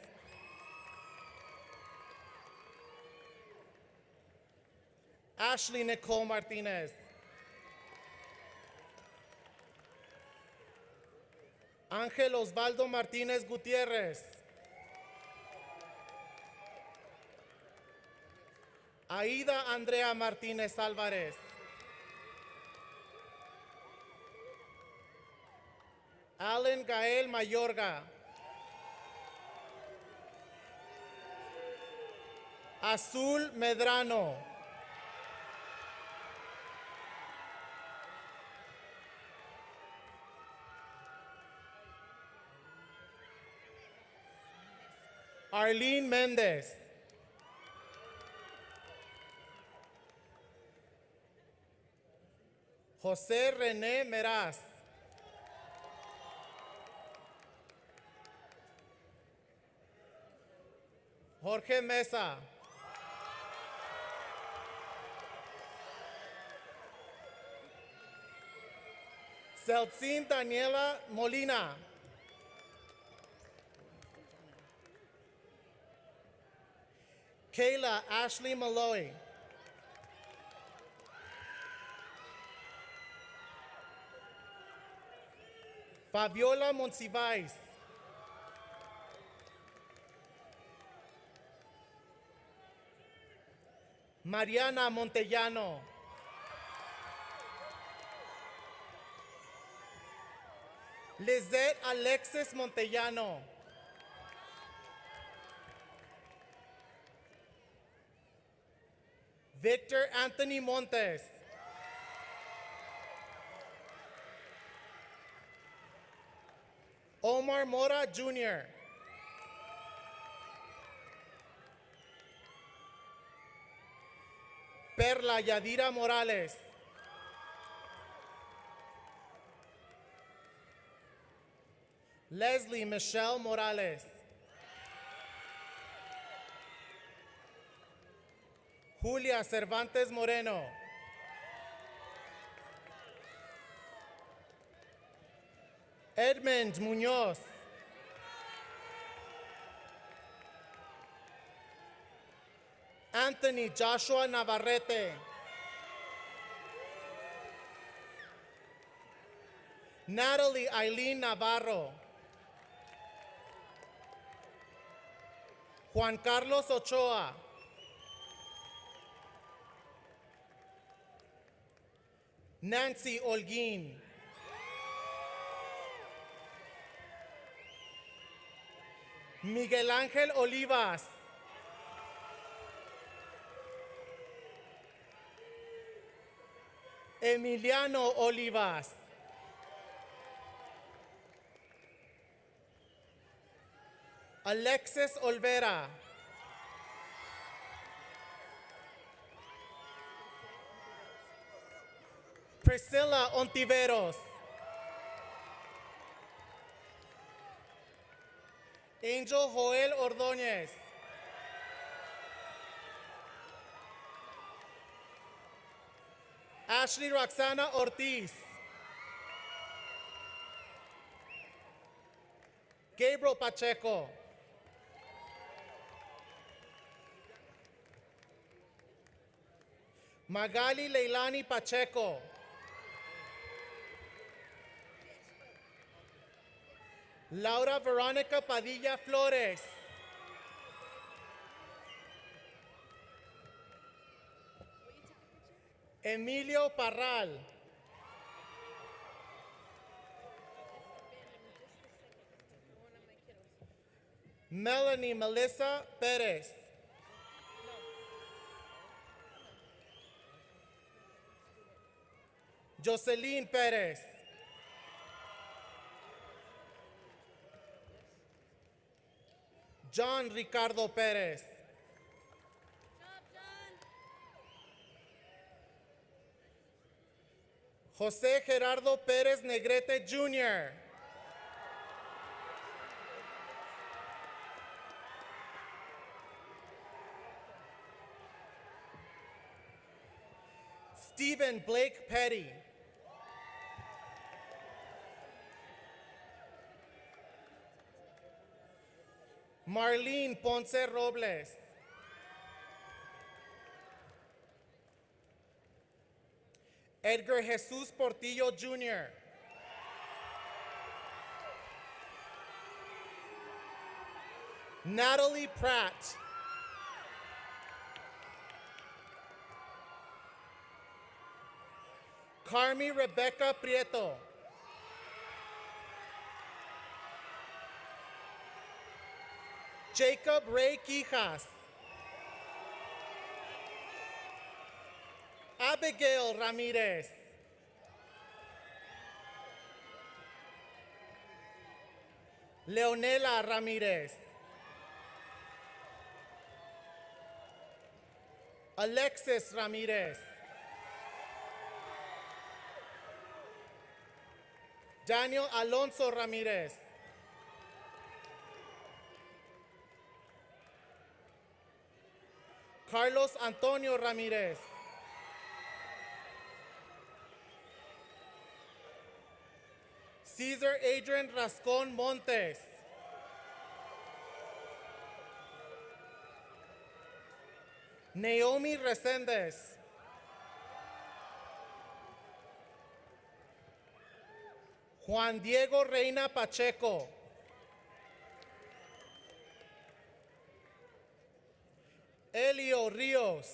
Ashley Nicole Martinez. Ángel Osvaldo Martínez Gutiérrez. Aida Andrea Martínez Álvarez. Alan Gael Mayorga. Azul Medrano. Arlene Mendez. José René Meraz. Jorge Mesa. Celcin Daniela Molina. Kayla Ashley Malloy. Fabiola Monsivais. Mariana Montellano. Lizette Alexis Montellano. Victor Anthony Montes. Omar Mora Jr. Perla Yadira Morales. Leslie Michelle Morales. Julia Cervantes Moreno. Edmund Muñoz. Anthony Joshua Navarrete. Natalie Eileen Navarro. Juan Carlos Ochoa. Nancy Holguín. Miguel Ángel Olivas. Emiliano Olivas. Alexis Olvera. Priscilla Ontiveros. Angel Joel Ordóñez. Ashley Roxana Ortiz. Gabriel Pacheco. Magali Leilani Pacheco. Laura Veronica Padilla Flores. Emilio Parral. Melanie Melissa Perez. Jocelyn Perez. John Ricardo Perez. José Gerardo Pérez Negrete Jr. Stephen Blake Petty. Marlene Ponce Robles. Edgar Jesus Portillo Jr. Natalie Pratt. Carmi Rebecca Prieto. Jacob Ray Quijas. Abigail Ramirez. Leonela Ramirez. Alexis Ramirez. Daniel Alonso Ramirez. Carlos Antonio Ramirez. Cesar Adrian Rascon Montes. Naomi Resendez. Juan Diego Reina Pacheco. Elio Rios.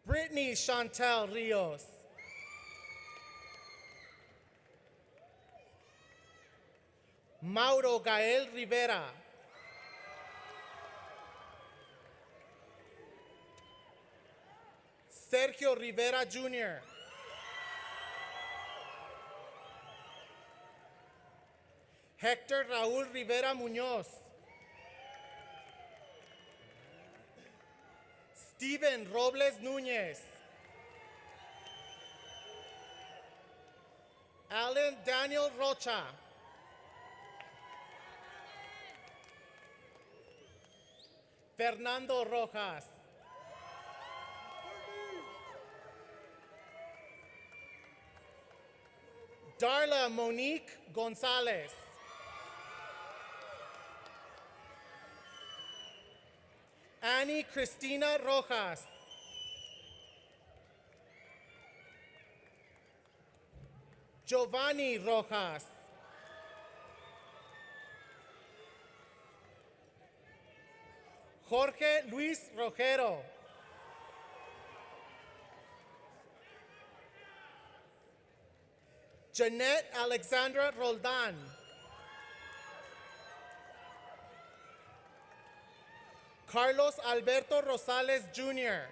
Brittany Chantel Rios. Mauro Gael Rivera. Sergio Rivera Jr. Hector Raúl Rivera Muñoz. Steven Robles Núñez. Alan Daniel Rocha. Fernando Rojas. Darla Monique Gonzalez. Annie Cristina Rojas. Giovanni Rojas. Jorge Luis Rojero. Jeanette Alexandra Roldan. Carlos Alberto Rosales Jr.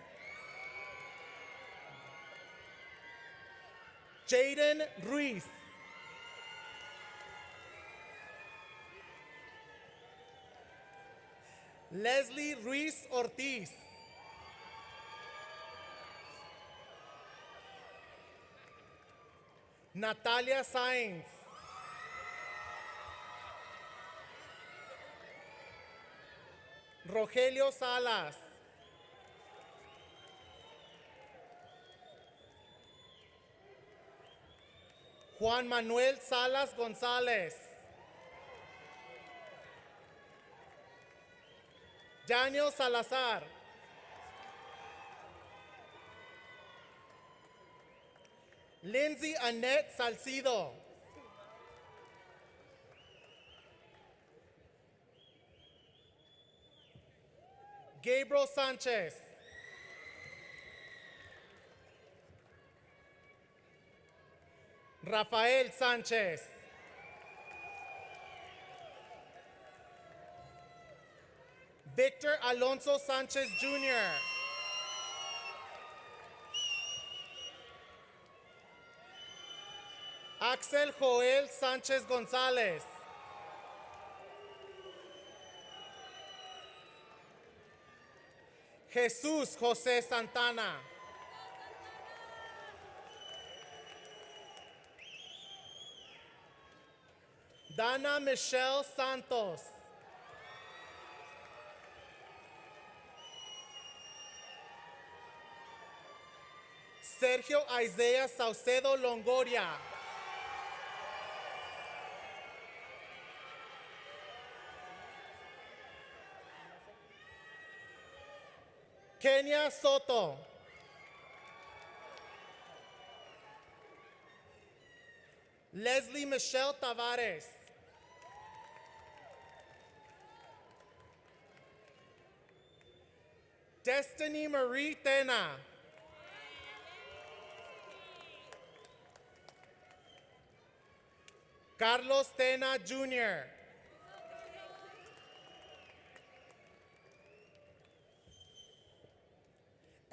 Jaden Ruiz. Leslie Ruiz Ortiz. Natalia Sainz. Rogelio Salas. Juan Manuel Salas González. Daniel Salazar. Lindsay Annette Salcido. Gabriel Sanchez. Rafael Sánchez. Victor Alonso Sánchez Jr. Axel Joel Sánchez González. Jesús José Santana. Dana Michelle Santos. Sergio Isaiah Saucedo Longoria. Kenia Soto. Leslie Michelle Tavares. Destiny Marie Tena. Carlos Tena Jr.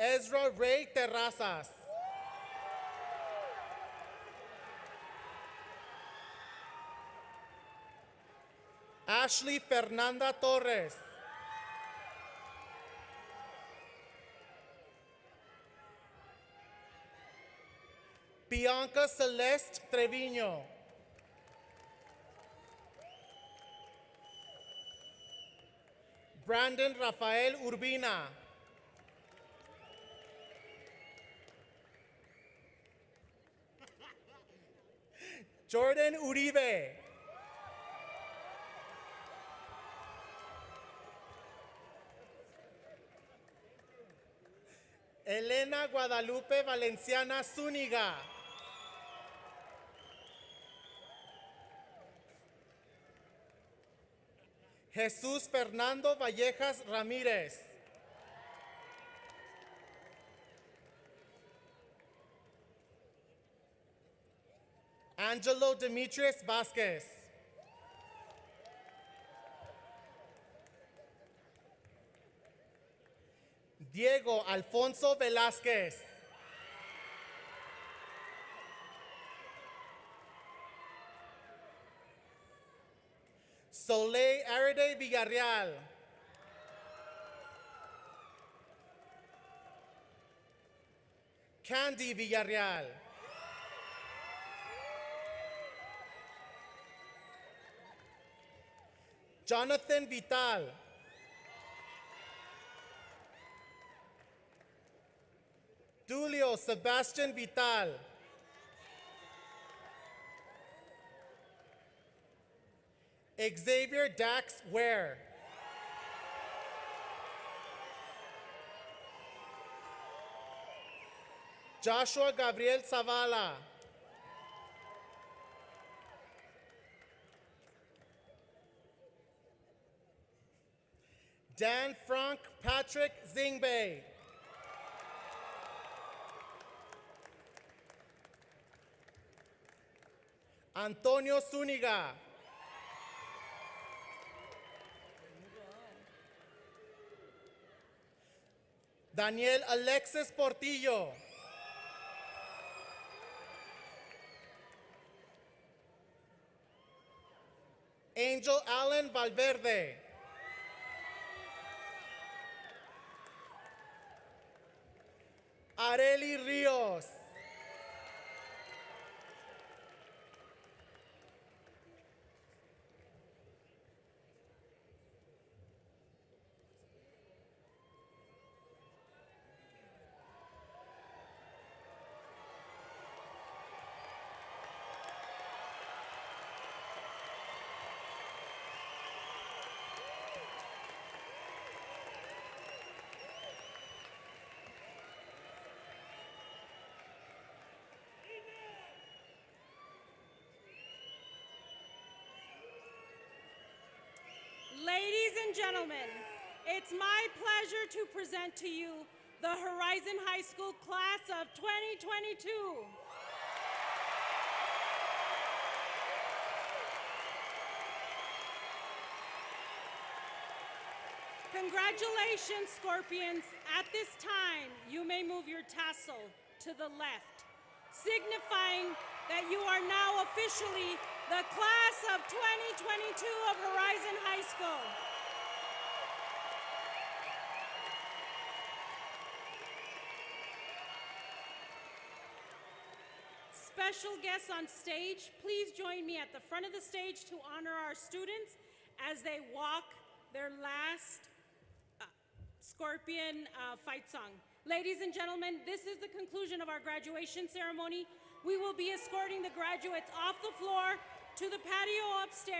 Ezra Ray Terrazas. Ashley Fernanda Torres. Bianca Celeste Treviño. Brandon Rafael Urbina. Jordan Uribe. Elena Guadalupe Valenciana Zúñiga. Jesús Fernando Vallejas Ramírez. Angelo Demetrius Vasquez. Diego Alfonso Velázquez. Soleil Arede Villarreal. Candy Villarreal. Jonathan Vital. Julio Sebastian Vital. Xavier Dax Ware. Joshua Gabriel Zavala. Dan Frank Patrick Zingbe. Antonio Zúñiga. Daniel Alexis Portillo. Angel Allen Valverde. Areli Ríos. Ladies and gentlemen, it's my pleasure to present to you the Horizon High School class of 2022. Congratulations, Scorpions. At this time, you may move your tassel to the left, signifying that you are now officially the class of 2022 of Horizon High School. Special guests on stage, please join me at the front of the stage to honor our students as they walk their last Scorpion fight song. Ladies and gentlemen, this is the conclusion of our graduation ceremony. We will be escorting the graduates off the floor to the patio upstairs.